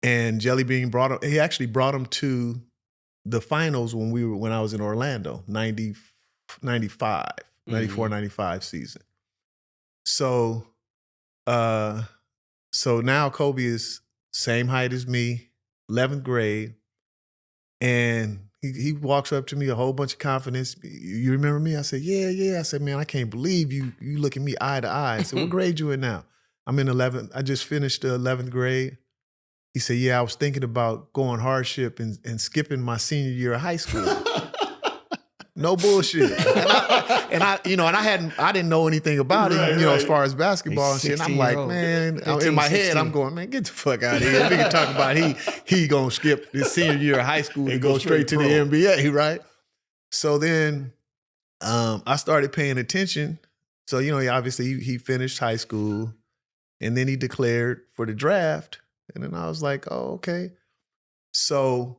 And Jelly Bean he actually brought him to the finals when I was in Orlando, 94, 95 season. So now Kobe is same height as me, 11th grade. And he walks up to me, a whole bunch of confidence. You remember me? I said, yeah. I said, man, I can't believe you look at me eye to eye. I said, what grade you in now? I'm in 11th. I just finished the 11th grade. He said, yeah, I was thinking about going hardship and skipping my senior year of high school. No bullshit. And I didn't know anything about it, as far as basketball and shit. And I'm like, man, 15, in my 16. head, I'm going, man, get the fuck out of here. Nigga talking about he gonna skip his senior year of high school and go straight to the NBA, right? So then I started paying attention. So, obviously he finished high school and then he declared for the draft. And then I was like, oh, okay. So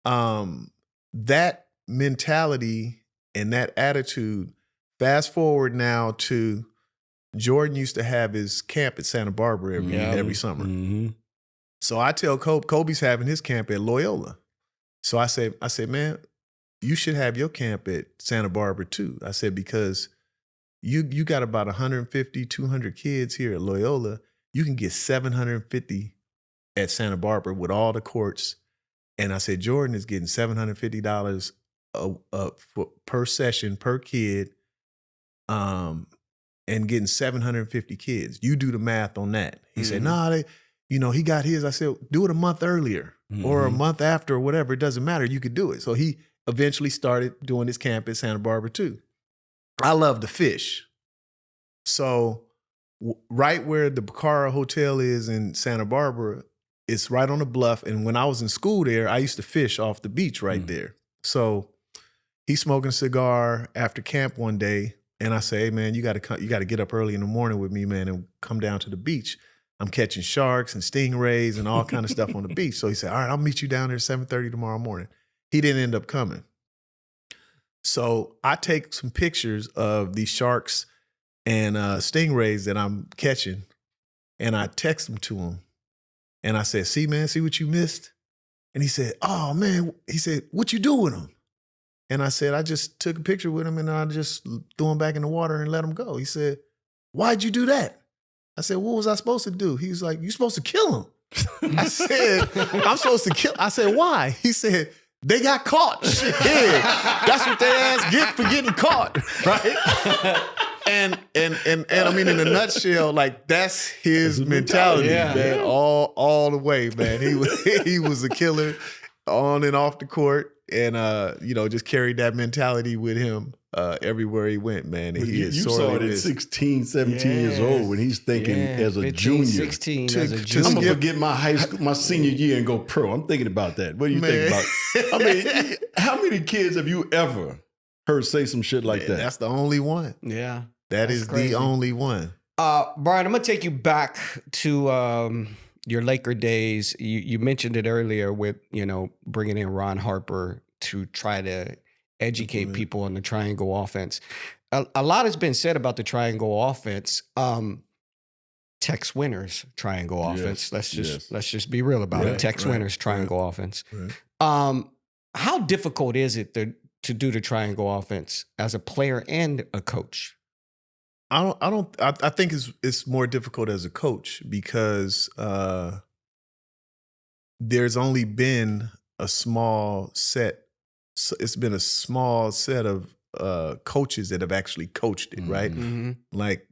that mentality and that attitude, fast forward now to Jordan used to have his camp at Santa Barbara every summer. Mm-hmm. So I tell Kobe's having his camp at Loyola. So I said, man, you should have your camp at Santa Barbara too. I said, because you got about 150, 200 kids here at Loyola. You can get 750 at Santa Barbara with all the courts. And I said, Jordan is getting $750 per session per kid, and getting 750 kids. You do the math on that. He said, nah, he got his. I said, do it a month earlier or a month after or whatever. It doesn't matter. You could do it. So he eventually started doing his camp at Santa Barbara too. I love to fish. So right where the Bacara Hotel is in Santa Barbara, it's right on the bluff. And when I was in school there, I used to fish off the beach right there. So he's smoking a cigar after camp one day. And I say, hey, man, you got to get up early in the morning with me, man, and come down to the beach. I'm catching sharks and stingrays and all kind of stuff on the beach. So he said, all right, I'll meet you down there at 7:30 tomorrow morning. He didn't end up coming. So I take some pictures of these sharks and stingrays that I'm catching, and I text them to him. And I said, see, man, see what you missed? And he said, oh, man. He said, what you do with them? And I said, I just took a picture with him and I just threw him back in the water and let him go. He said, why'd you do that? I said, what was I supposed to do? He was like, you're supposed to kill him. I said, I'm supposed to kill. I said, why? He said, they got caught. Shit. That's what their ass get for getting caught, right? And I mean, in a nutshell, like that's his mentality, man. All the way, man. He was a killer on and off the court, and just carried that mentality with him everywhere he went, man. And you saw it at 16, 17 years old when he's thinking as a 15, junior. 16 as a junior. I'm gonna forget my senior year and go pro. I'm thinking about that. What do you think about? I mean, how many kids have you ever heard say some shit like that? That's the only one. Yeah. That is crazy. The only one. Brian, I'm going to take you back to your Laker days. You mentioned it earlier with, bringing in Ron Harper to try to educate people on the triangle offense. A lot has been said about the triangle offense. Tex Winter's triangle offense. Let's just be real about it. Tex Winter's triangle offense. Right. How difficult is it to do the triangle offense as a player and a coach? I think it's more difficult as a coach because there's only been a small set. It's been a small set of coaches that have actually coached it, right? Mm-hmm. Like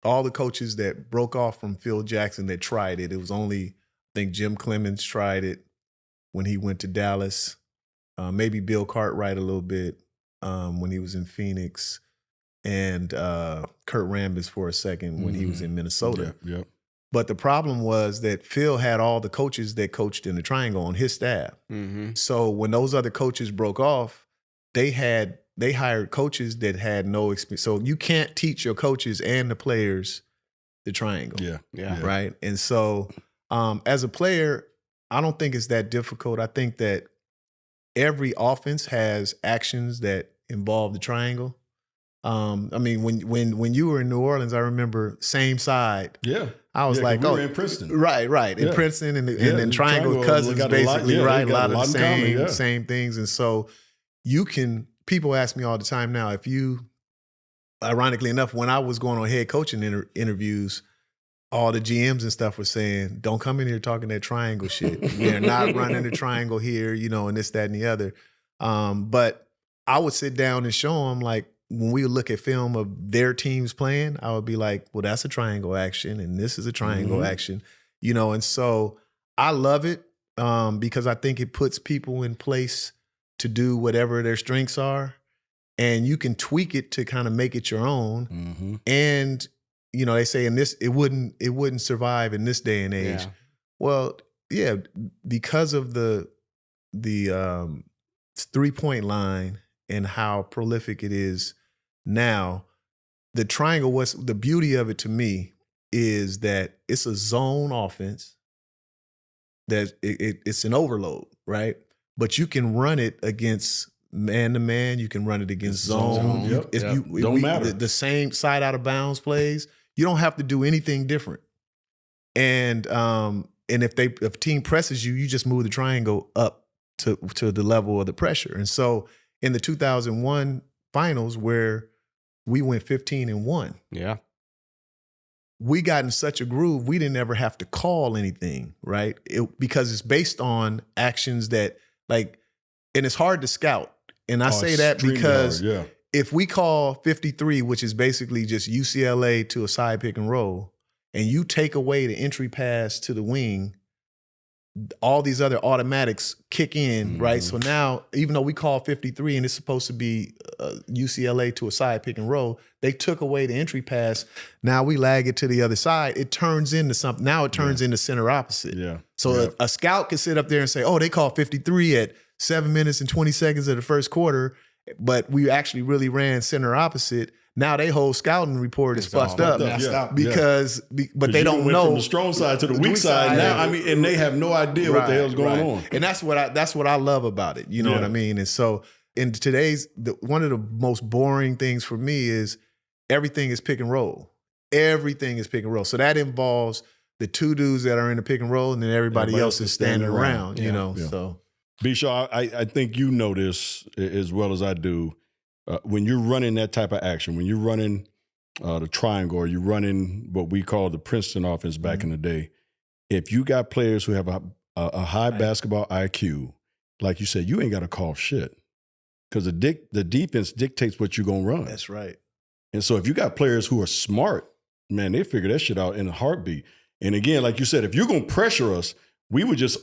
all the coaches that broke off from Phil Jackson that tried it. It was only, I think Jim Clemens tried it when he went to Dallas. Maybe Bill Cartwright a little bit. when he was in Phoenix, and Kurt Rambis for a second when he was in Minnesota. Yeah. But the problem was that Phil had all the coaches that coached in the triangle on his staff. So when those other coaches broke off, they hired coaches that had no experience. So you can't teach your coaches and the players the triangle. Yeah. Right. And so as a player, I don't think it's that difficult. I think that every offense has actions that involve the triangle. I mean, when you were in New Orleans, I remember same side. Yeah. I was like, we were in Princeton. Right. In Princeton and then triangle cousins, basically, right? A lot of the same things. And so people ask me all the time now, ironically enough, when I was going on head coaching interviews, all the GMs and stuff were saying, don't come in here talking that triangle shit. We're not running the triangle here, and this, that, and the other. But I would sit down and show them, like, when we would look at film of their teams playing, I would be like, well, that's a triangle action and this is a triangle action, and so I love it because I think it puts people in place to do whatever their strengths are, and you can tweak it to kind of make it your own. And, they say it wouldn't survive in this day and age. Yeah. Well, yeah, because of the 3-point line and how prolific it is now, the triangle, the beauty of it to me is that it's a zone offense, that it's an overload, right? But you can run it against man-to-man, you can run it against zone. Don't matter. The same side out of bounds plays, you don't have to do anything different. And if a team presses you, you just move the triangle up to the level of the pressure. And so in the 2001 finals, where we went 15-1, we got in such a groove, we didn't ever have to call anything, right? Because it's based on actions that, like, and it's hard to scout. And I say that because if we call 53, which is basically just UCLA to a side pick and roll, and you take away the entry pass to the wing, all these other automatics kick in, right? So now, even though we call 53 and it's supposed to be UCLA to a side pick and roll, they took away the entry pass. Now we lag it to the other side. It turns into something. Now it turns into center opposite. So a scout could sit up there and say, oh, they called 53 at 7 minutes and 20 seconds of the first quarter, but we actually really ran center opposite. Now they whole scouting report is fucked up because but they don't know from the strong side to the weak side now. I mean, and they have no idea what the hell's going on. And that's what I love about it. You know what I mean? And so in today's one of the most boring things for me is everything is pick and roll. Everything is pick and roll. So that involves the two dudes that are in the pick and roll, and then everybody else is standing around. So B-Shaw, I think you know this as well as I do. When you're running that type of action, when you're running the triangle, or you're running what we call the Princeton offense back in the day, if you got players who have a high basketball IQ, like you said, you ain't got to call shit, because the defense dictates what you're going to run. That's right. And so if you got players who are smart, man, they figure that shit out in a heartbeat. And again, like you said, if you're going to pressure us, we would just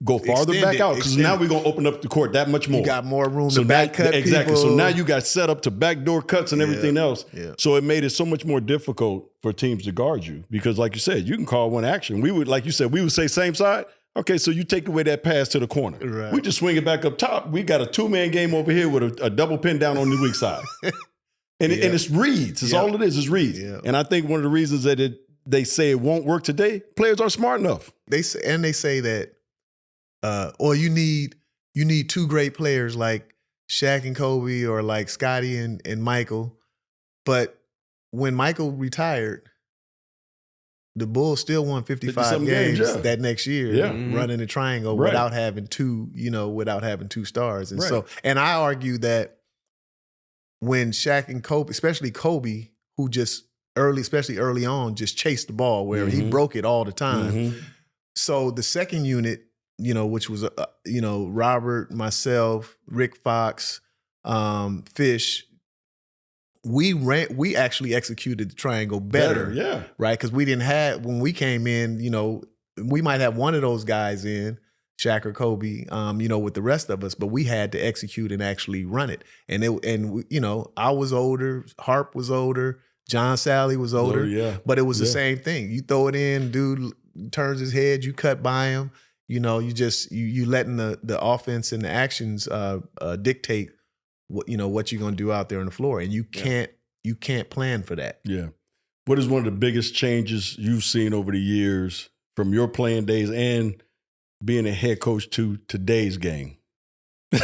go farther back out, because now we're going to open up the court that much more. You got more room to back cut exactly. people. So now you got set up to backdoor cuts and everything else. So it made it so much more difficult for teams to guard you, because like you said, you can call one action. We would, like you said, we would say same side. Okay, so you take away that pass to the corner. Right. We just swing it back up top. We got a two-man game over here with a double pin down on the weak side. And it's reads. It's all it is reads. And I think one of the reasons that they say it won't work today, players aren't smart enough. They say that or you need two great players like Shaq and Kobe, or like Scotty and Michael. But when Michael retired, the Bulls still won 55 games that next year, running the triangle without having two stars. And so, and I argue that when Shaq and Kobe, especially Kobe, who especially early on, just chased the ball where he broke it all the time. So the second unit, which was, Robert, myself, Rick Fox, Fish, we actually executed the triangle better. Right? Because we didn't have, when we came in, we might have one of those guys in, Shaq or Kobe, with the rest of us, but we had to execute and actually run it. I was older, Harp was older, John Sally was older, but it was the same thing. You throw it in, dude turns his head, you cut by him. You letting the offense and the actions dictate what you're gonna do out there on the floor, and you can't plan for that. Yeah. What is one of the biggest changes you've seen over the years from your playing days and being a head coach to today's game? Money,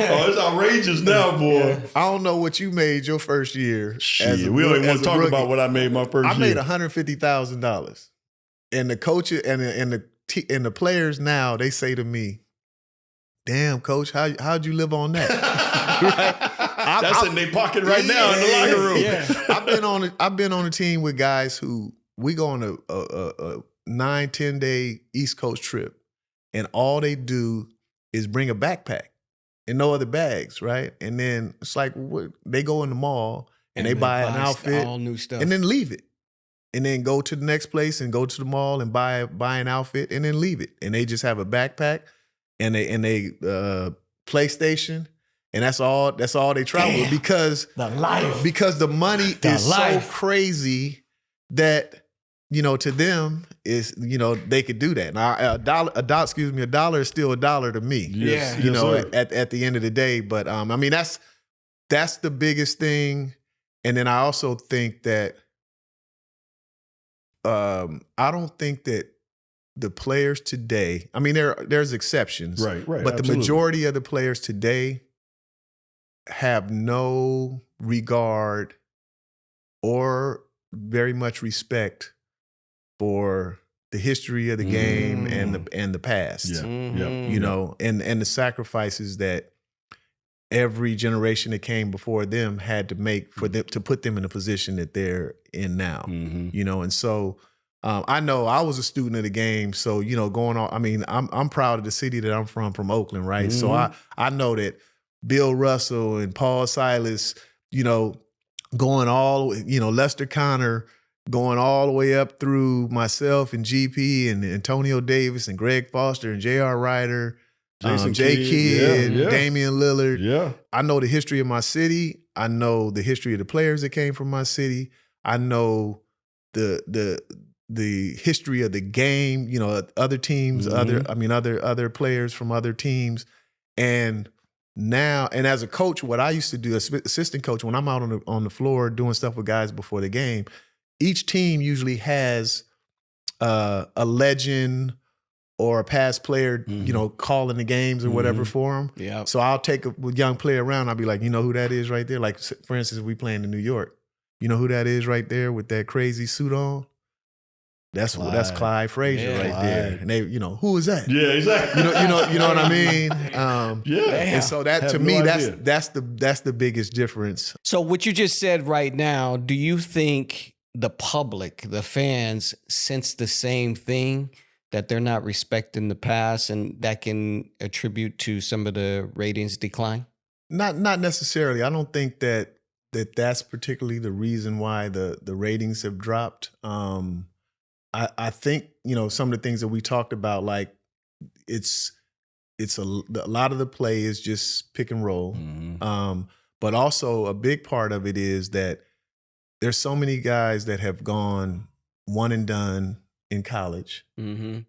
oh, it's outrageous now, boy. I don't know what you made your first year. Shit, we don't even want to talk about what I made my first year. I made $150,000, and the coaches and the players now, they say to me, "Damn, coach, how'd you live on that?" Right? That's in their pocket right now in the locker room. Yeah. I've been on a team with guys who we go on a 9-10 day East Coast trip, and all they do is bring a backpack and no other bags, right? And then it's like they go in the mall and they buy an outfit, all new stuff, and then leave it, and then go to the next place and go to the mall and buy an outfit and then leave it, and they just have a backpack and they PlayStation. And that's all they travel with because the money is so crazy that, to them is, they could do that. Now a dollar is still a dollar to me. Yes. At the end of the day. But that's the biggest thing. And then I also think that I don't think that the players today, there's exceptions. Right. But absolutely. the majority of the players today have no regard or very much respect for the history of the game and the past. Yeah. And the sacrifices that every generation that came before them had to make for them to put them in the position that they're in now. And so I know I was a student of the game, so going on. I'm proud of the city that I'm from Oakland, right? So I know that Bill Russell and Paul Silas, going all, Lester Connor, going all the way up through myself and GP and Antonio Davis and Greg Foster and J.R. Ryder, Jay Kidd, Damian Lillard. Yeah. I know the history of my city. I know the history of the players that came from my city. I know the history of the game, other teams, other players from other teams. And now, and as a coach, what I used to do, assistant coach, when I'm out on the floor doing stuff with guys before the game, each team usually has a legend or a past player, calling the games or whatever for them. Yeah. So I'll take a young player around. I'll be like, you know who that is right there? Like, for instance, we playing in New York. You know who that is right there with that crazy suit on? That's Clyde Frazier right there. And they, who is that? Yeah, exactly. You know what I mean? And so that to me, idea. that's the biggest difference. So what you just said right now, do you think the public, the fans, sense the same thing, that they're not respecting the past, and that can attribute to some of the ratings decline? Not necessarily. I don't think that's particularly the reason why the ratings have dropped. I think, some of the things that we talked about, like it's a lot of the play is just pick and roll. But also a big part of it is that there's so many guys that have gone one and done in college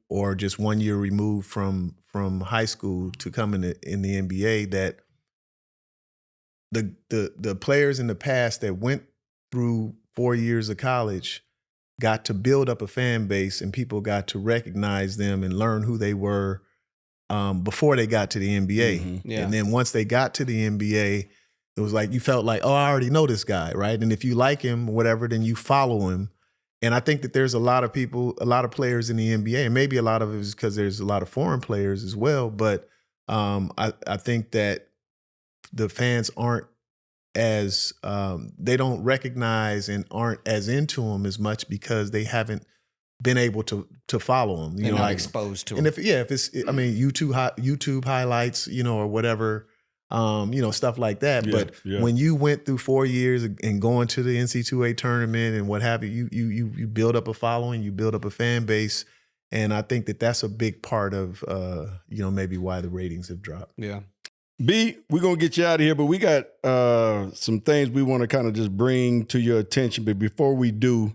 or just 1 year removed from high school to come in the NBA, that the players in the past that went through 4 years of college got to build up a fan base, and people got to recognize them and learn who they were before they got to the NBA. And then once they got to the NBA, it was like you felt like, oh, I already know this guy, right? And if you like him or whatever, then you follow him. And I think that there's a lot of players in the NBA, and maybe a lot of it is because there's a lot of foreign players as well. But I think that the fans aren't as they don't recognize and aren't as into him as much because they haven't been able to follow him. They're not exposed to him. And if it's YouTube highlights, or whatever. Stuff like that. Yeah, But yeah. when you went through 4 years and going to the NC2A tournament and what have you, you build up a following, you build up a fan base. And I think that that's a big part of, maybe why the ratings have dropped. Yeah. B, we're going to get you out of here, but we got some things we want to kind of just bring to your attention. But before we do,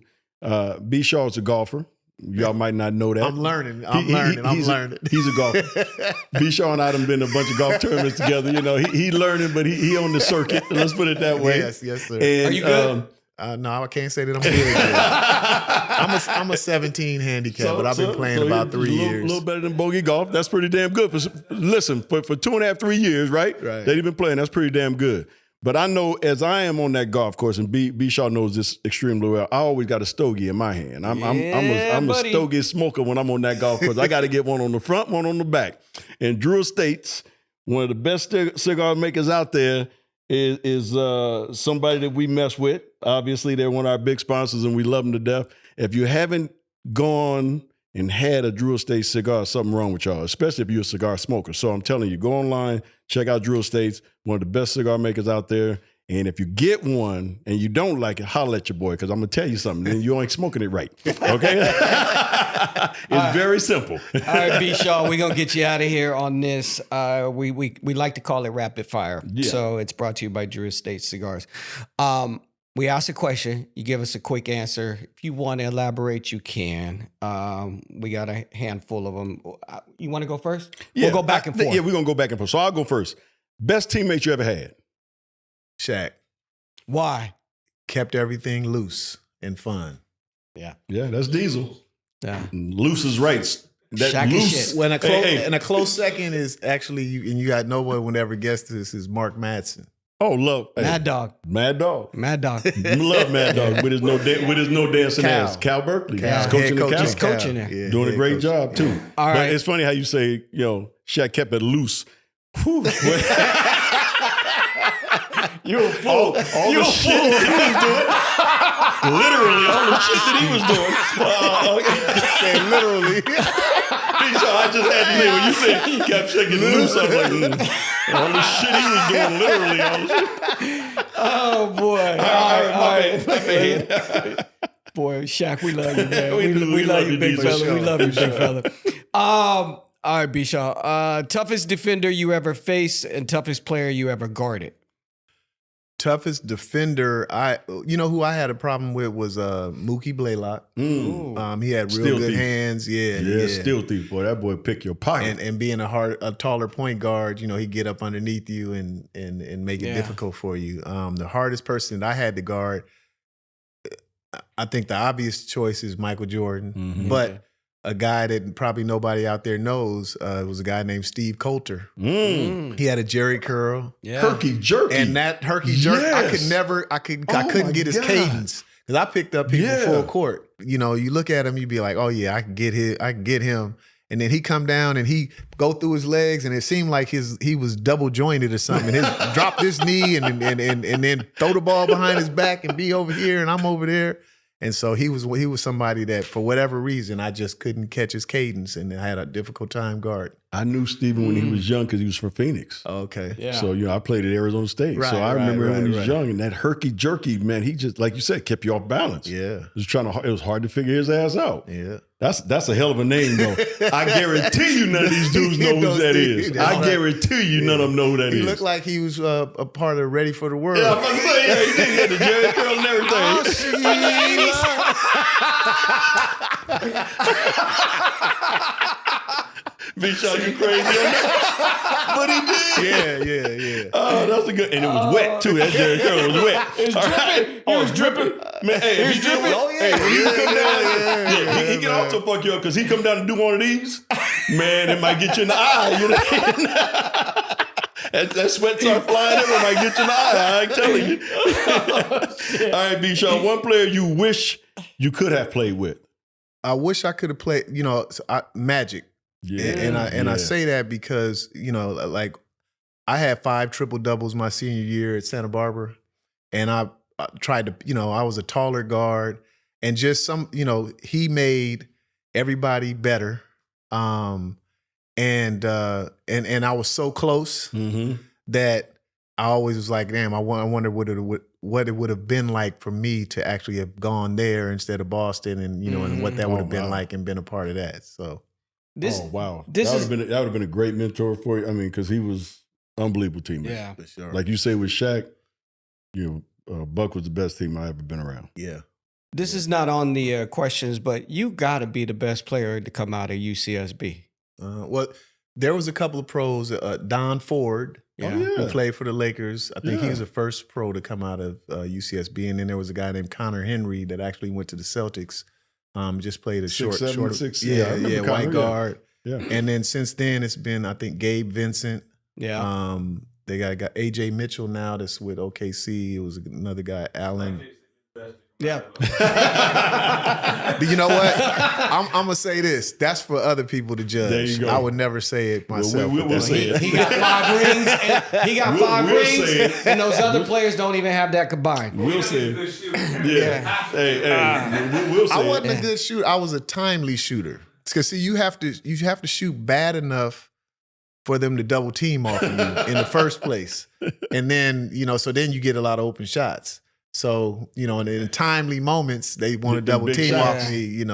B. Shaw's a golfer. Y'all might not know that. I'm learning. I'm learning. He's a golfer. B. Shaw and I done been to a bunch of golf tournaments together. He learning, but he on the circuit. Let's put it that way. Yes, sir. And, Are you good? No, I can't say that I'm good yet. I'm a 17 handicap, but I've been playing about 3 years. A little better than bogey golf. That's pretty damn good. Listen, for 2.5, 3 years, right? Right. They've been playing. That's pretty damn good. But I know as I am on that golf course, and B. Shaw knows this extremely well, I always got a stogie in my hand. I'm a stogie smoker when I'm on that golf course. I got to get one on the front, one on the back. And Drew Estates, one of the best cigar makers out there, is somebody that we mess with. Obviously, they're one of our big sponsors, and we love them to death. If you haven't gone and had a Drew Estates cigar, something wrong with y'all, especially if you're a cigar smoker. So I'm telling you, go online, check out Drew Estates, one of the best cigar makers out there. And if you get one and you don't like it, holler at your boy, because I'm going to tell you something. Then you ain't smoking it right. Okay? It's very simple. All right, B. Shaw, we're going to get you out of here on this. We like to call it rapid fire. Yeah. So it's brought to you by Drew Estate Cigars. We ask a question. You give us a quick answer. If you want to elaborate, you can. We got a handful of them. You want to go first? Yeah, We'll go back and forth. Yeah, we're going to go back and forth. So I'll go first. Best teammate you ever had? Shaq Why? kept everything loose and fun. Yeah, that's Diesel. Yeah. Loose is right. That Shaq is loose. shit. When a close second is actually, and you got no one would ever guess this, is Mark Madsen. Oh, love. Hey, Mad Dog. Mad Dog. Mad Dog. Love Mad Dog with his no dancing Cal. ass. Cal Berkeley. Cal. He's coaching Head the coach Cal. He's coaching there. Yeah, Doing a head great coach. job too. All But right. it's funny how you say, Shaq kept it loose. Whew. You a fool. all the shit that he was doing. Literally, all the shit that he was doing. Say literally. So I just had to say, when you said he kept shaking loose, I'm like, all the shit he was doing, literally. All the shit. Oh, boy. All right. Boy, Shaq, we love you, man. We do. we love you, big Diesel. fella. We love you, big fella. All right, B-Shaw. Toughest defender you ever faced and toughest player you ever guarded? Toughest defender, who I had a problem with was Mookie Blaylock. He had real Steel good thief. hands. Yeah, still thief, boy. That boy pick your pocket. And being a taller point guard, he'd get up underneath you and make it Yeah. difficult for you. The hardest person that I had to guard, I think the obvious choice is Michael Jordan, Mhm. but a guy that probably nobody out there knows was a guy named Steve Coulter. He had a Jerry curl. Yeah. Herky jerky. And that herky jerk, Yes. I Oh couldn't my get his God. cadence because I picked up people Yeah. full court. You look at him, you'd be like, oh yeah, I can get him. And then he come down and he go through his legs, and it seemed like he was double jointed or something. And drop his knee and then throw the ball behind his back and be over here and I'm over there. And so he was somebody that for whatever reason I just couldn't catch his cadence and I had a difficult time guard. I knew Steven when he was young because he was from Phoenix. Okay. Yeah. So, I played at Arizona State. Right, so I remember him when he was right. young, and that herky jerky, man, he just, like you said, kept you off balance. Yeah. It was hard to figure his ass out. Yeah. That's a hell of a name, though. I guarantee you none of these dudes know who that is. I guarantee you none of them know who that He is. looked like he was a part of Ready for the World. Yeah, I'm about to say, yeah, he did. He had the Jerry curl and everything. B-Shaw, you crazy on that? But he did. Yeah. Oh, that was a good, and it was wet too. That Jerry curl was wet. It's dripping. Oh, it's dripping. Man, hey, if he dripping. Oh, yeah. Hey, when he come down, Yeah, he can also fuck you up because he come down and do one of these. Man, it might get you in the eye. That sweat start flying everywhere, might get you in the eye. I'm telling you. All right, B-Shaw, one player you wish you could have played with. I wish I could have played, Magic. Yeah, And I say that because, like I had 5 triple doubles my senior year at Santa Barbara. And I tried to, I was a taller guard and just he made everybody better. And I was so close. Mm-hmm. that I always was like, damn, I wonder what it would have been like for me to actually have gone there instead of Boston, and and what that would have been like and been a part of that. So, wow, that would have been a great mentor for you. I mean, because he was unbelievable teammate. Yeah, for sure. Like you say with Shaq, Buck was the best team I ever been around. Yeah. This is not on the questions, but you got to be the best player to come out of UCSB. Well, there was a couple of pros. Don Ford, who played for the Lakers. I think he was the first pro to come out of UCSB. And then there was a guy named Connor Henry that actually went to the Celtics. Just played a short, white guard. Yeah. And then since then, it's been, I think, Gabe Vincent. Yeah. They got AJ Mitchell now that's with OKC. It was another guy, Allen. Yeah. But you know what? I'm gonna say this. That's for other people to judge. There you go. I would never say it myself. We'll say it. He got 5 rings. He got 5 rings, and those other players don't even have that combined. We'll say it. Yeah. Hey, we'll say I wasn't a good shooter. I was a timely shooter. Because see, you have to shoot bad enough for them to double team off of you in the first place, and then so then you get a lot of open shots. So, in the timely moments, they want to double team off me,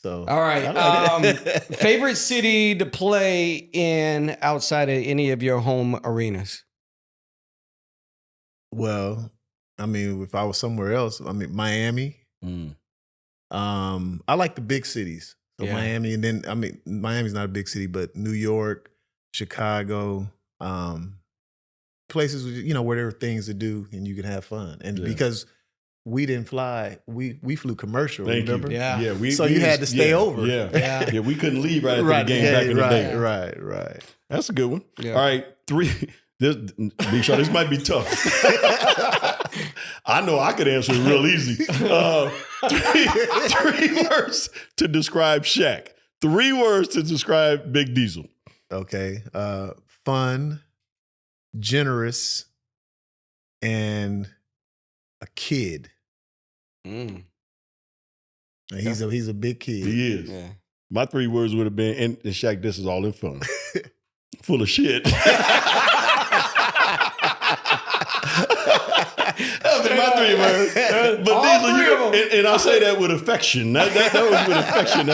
so. All right. Favorite city to play in outside of any of your home arenas? Well, I mean, if I was somewhere else, I mean, Miami. I like the big cities. So Miami, and then, I mean, Miami's not a big city, but New York, Chicago, places where there are things to do and you can have fun, and because we didn't fly, we flew commercial. Remember? Yeah. You had to stay over. Yeah. We couldn't leave right after the game back in the day. Right. That's a good one. Yeah. All right, 3. Big Sean, this might be tough. I know I could answer it real easy. 3 words to describe Shaq. 3 words to describe Big Diesel. Okay. Fun, generous, and a kid. He's a big kid. He is. Yeah. My 3 words would have been, and Shaq, this is all in fun. Full of shit. That was my 3 words. But all Diesel, 3 of them. and I say that with affection. That was with affection.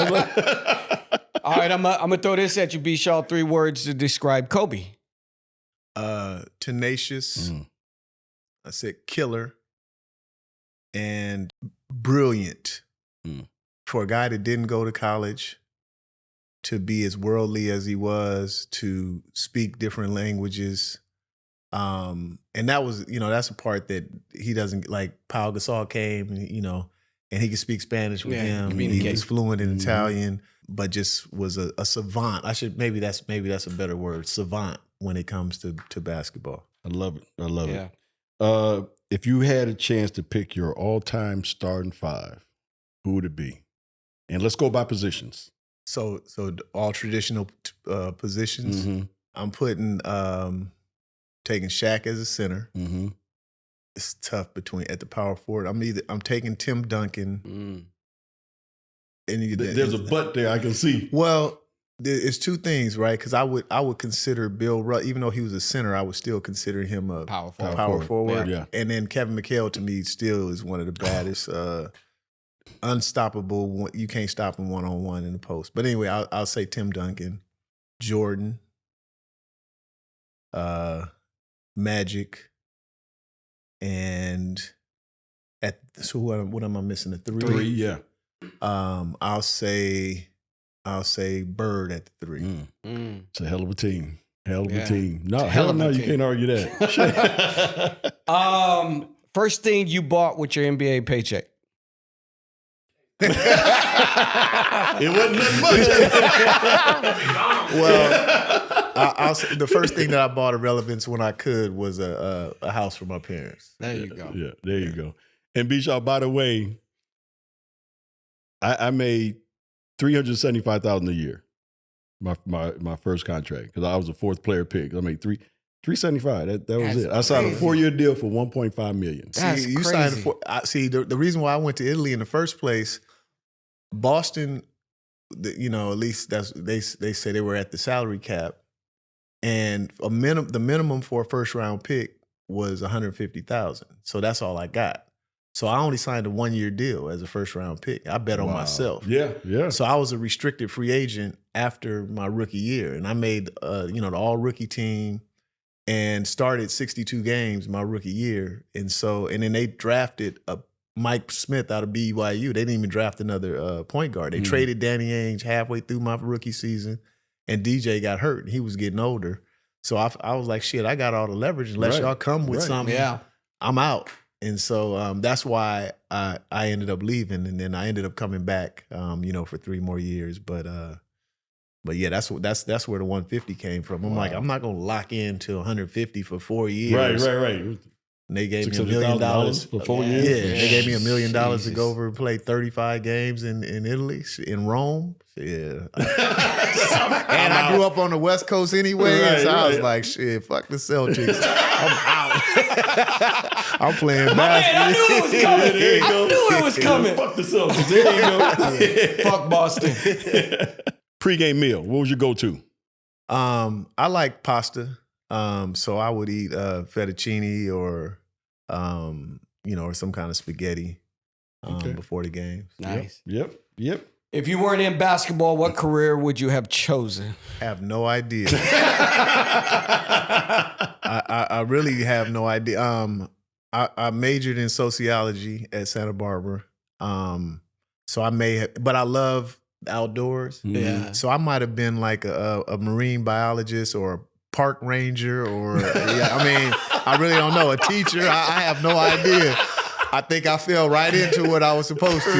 All right, I'm gonna throw this at you, B. Shaw. 3 words to describe Kobe. Tenacious. I said killer. And brilliant. For a guy that didn't go to college, to be as worldly as he was, to speak different languages. And that was, that's a part that he doesn't like. Pau Gasol came, and he could speak Spanish with him. He was fluent in Italian, but just was a savant. Maybe that's a better word, savant, when it comes to basketball. I love it. If you had a chance to pick your all-time starting 5, who would it be? And let's go by positions. So all traditional positions. I'm putting taking Shaq as a center. It's tough at the power forward. I'm taking Tim Duncan. And there's a but there I can see. Well, it's 2 things, right? Because I would consider Bill Russ, even though he was a center, I would still consider him a power forward. Yeah. And then Kevin McHale, to me, still is one of the baddest, unstoppable. You can't stop him one-on-one in the post. But anyway, I'll say Tim Duncan, Jordan, Magic, and what am I missing? 3? 3, yeah. I'll say Bird at the 3. It's a hell of a team. Hell of a team. No, hell no, you can't argue that. First thing you bought with your NBA paycheck? It wasn't that much. Well, I'll say the first thing that I bought of relevance when I could was a house for my parents. There you go. Yeah, there you go. And Bishaw, by the way, I made $375,000 a year. My first contract, because I was a 4th player pick. I made $375,000. That was it. I signed a 4-year deal for $1.5 million. That's you crazy. Signed the reason why I went to Italy in the first place, Boston, at least they say they were at the salary cap. and the minimum for a first round pick was $150,000. So that's all I got. So I only signed a 1-year deal as a first round pick. I bet on myself. Yeah, yeah. So I was a restricted free agent after my rookie year, and I made the all rookie team and started 62 games my rookie year. And then they drafted Mike Smith out of BYU. They didn't even draft another point guard. They traded Danny Ainge halfway through my rookie season, and DJ got hurt. He was getting older. So I was like, shit, I got all the leverage. Unless y'all come with something, I'm out. And so that's why I ended up leaving, and then I ended up coming back, for 3 more years. But yeah, that's where the 150 came from. I'm like, I'm not gonna lock in to 150 for 4 years. Right. And they gave me $1 million for 4 years. Yeah, they gave me $1 million to go over and play 35 games in Italy, in Rome. Yeah. And I grew up on the West Coast anyway, so I was like, shit, fuck the Celtics. I'm out. I'm playing basketball. I knew it was coming. There you go. I knew it was coming. Fuck the Celtics. There you go. Fuck Boston. Pre-game meal. What was your go-to? I like pasta. So I would eat fettuccine or or some kind of spaghetti before the game. Nice. Yep. If you weren't in basketball, what career would you have chosen? I have no idea. I really have no idea. I majored in sociology at Santa Barbara. So I may have, but I love outdoors. Yeah. So I might have been like a marine biologist or a park ranger or, I really don't know. A teacher. I have no idea. I think I fell right into what I was supposed to.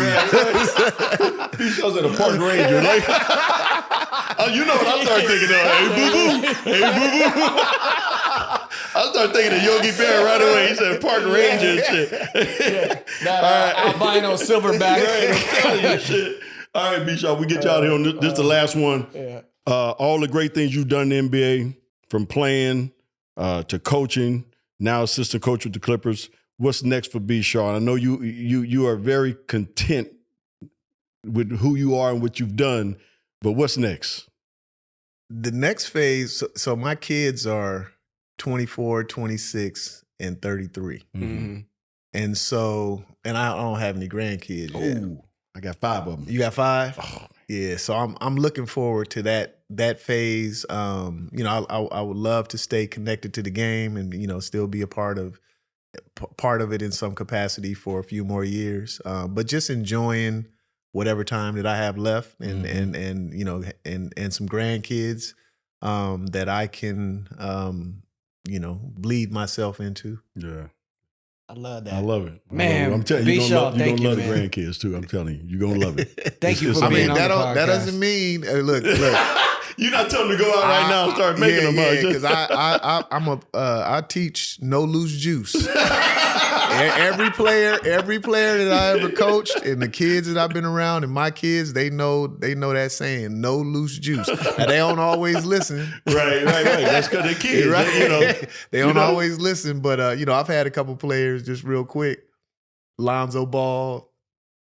He shows at a park ranger. Like, you know what I started thinking of? Hey, boo-boo. I started thinking of Yogi Bear right away. He said park ranger and shit. That albino silverback. Right, I'm telling you shit. All right, B-Shaw, we get you out here on this is the last one. Yeah. All the great things you've done in the NBA, from playing to coaching, now assistant coach with the Clippers. What's next for B-Shaw? I know you are very content with who you are and what you've done, but what's next? The next phase, so my kids are 24, 26, and 33. Mm-hmm. And so, and I don't have any grandkids yet. Oh, I got 5 of them. You got 5? Oh, yeah, so I'm looking forward to that phase. I would love to stay connected to the game and still be a part of it in some capacity for a few more years. But just enjoying whatever time that I have left and some grandkids that I can bleed myself into. yeah. I love that. I love it. Man, I'm telling you, you're B-Shaw, going to love the man. grandkids too. I'm telling you, you're going to love it. Thank you It's for just being on the that podcast. doesn't mean look. You're not telling them to go out right now and start making them. Because I teach no loose juice. Every player that I ever coached and the kids that I've been around and my kids, they know that saying, no loose juice. Now, they don't always listen. Right. That's because they're kids. Right? They don't always listen, but I've had a couple players just real quick. Lonzo Ball,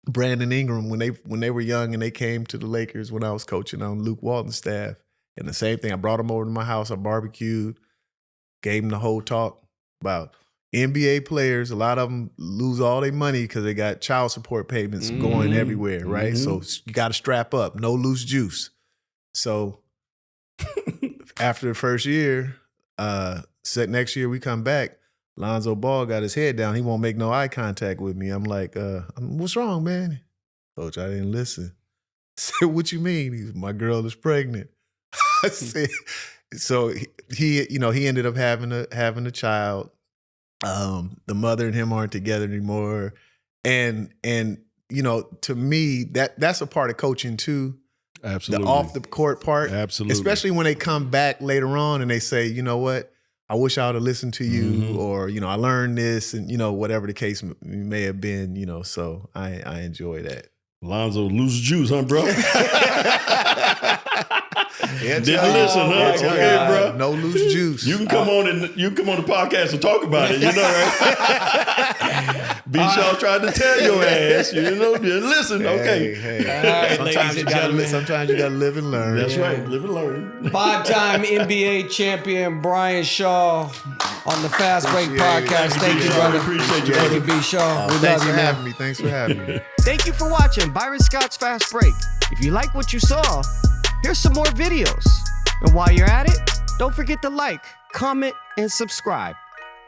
Brandon Ingram, when they were young and they came to the Lakers when I was coaching on Luke Walton's staff. And the same thing, I brought them over to my house, I barbecued, gave them the whole talk about NBA players. A lot of them lose all their money because they got child support payments going everywhere, right? So you got to strap up, no loose juice. So after the first year, next year we come back, Lonzo Ball got his head down. He won't make no eye contact with me. I'm like, what's wrong, man? Coach, I didn't listen. I said, what you mean? He said, my girl is pregnant. I said, so he ended up having a child. The mother and him aren't together anymore. And to me, that's a part of coaching too. Absolutely. The off the court part. Absolutely. Especially when they come back later on and they say, you know what? I wish I would have listened to you, or, I learned this, and, whatever the case may have been, so I enjoy that. Lonzo lose juice, huh, bro? Didn't listen, huh? Okay, bro. No loose juice. You can come on the podcast and talk about it. You know, right? B. Shaw tried to tell your ass. You know, didn't listen. Okay. All right, ladies and gentlemen. Sometimes you gotta live and learn. That's right. Live and learn. 5-time NBA champion Bryant Shaw on the Fast Break Podcast. Thank you, brother. Appreciate you, Eddie brother. B. Shaw. We Thanks love for you, having man. me. Thanks for having me. Thank you for watching Byron Scott's Fast Break. If you like what you saw, here's some more videos. And while you're at it, don't forget to like, comment, and subscribe.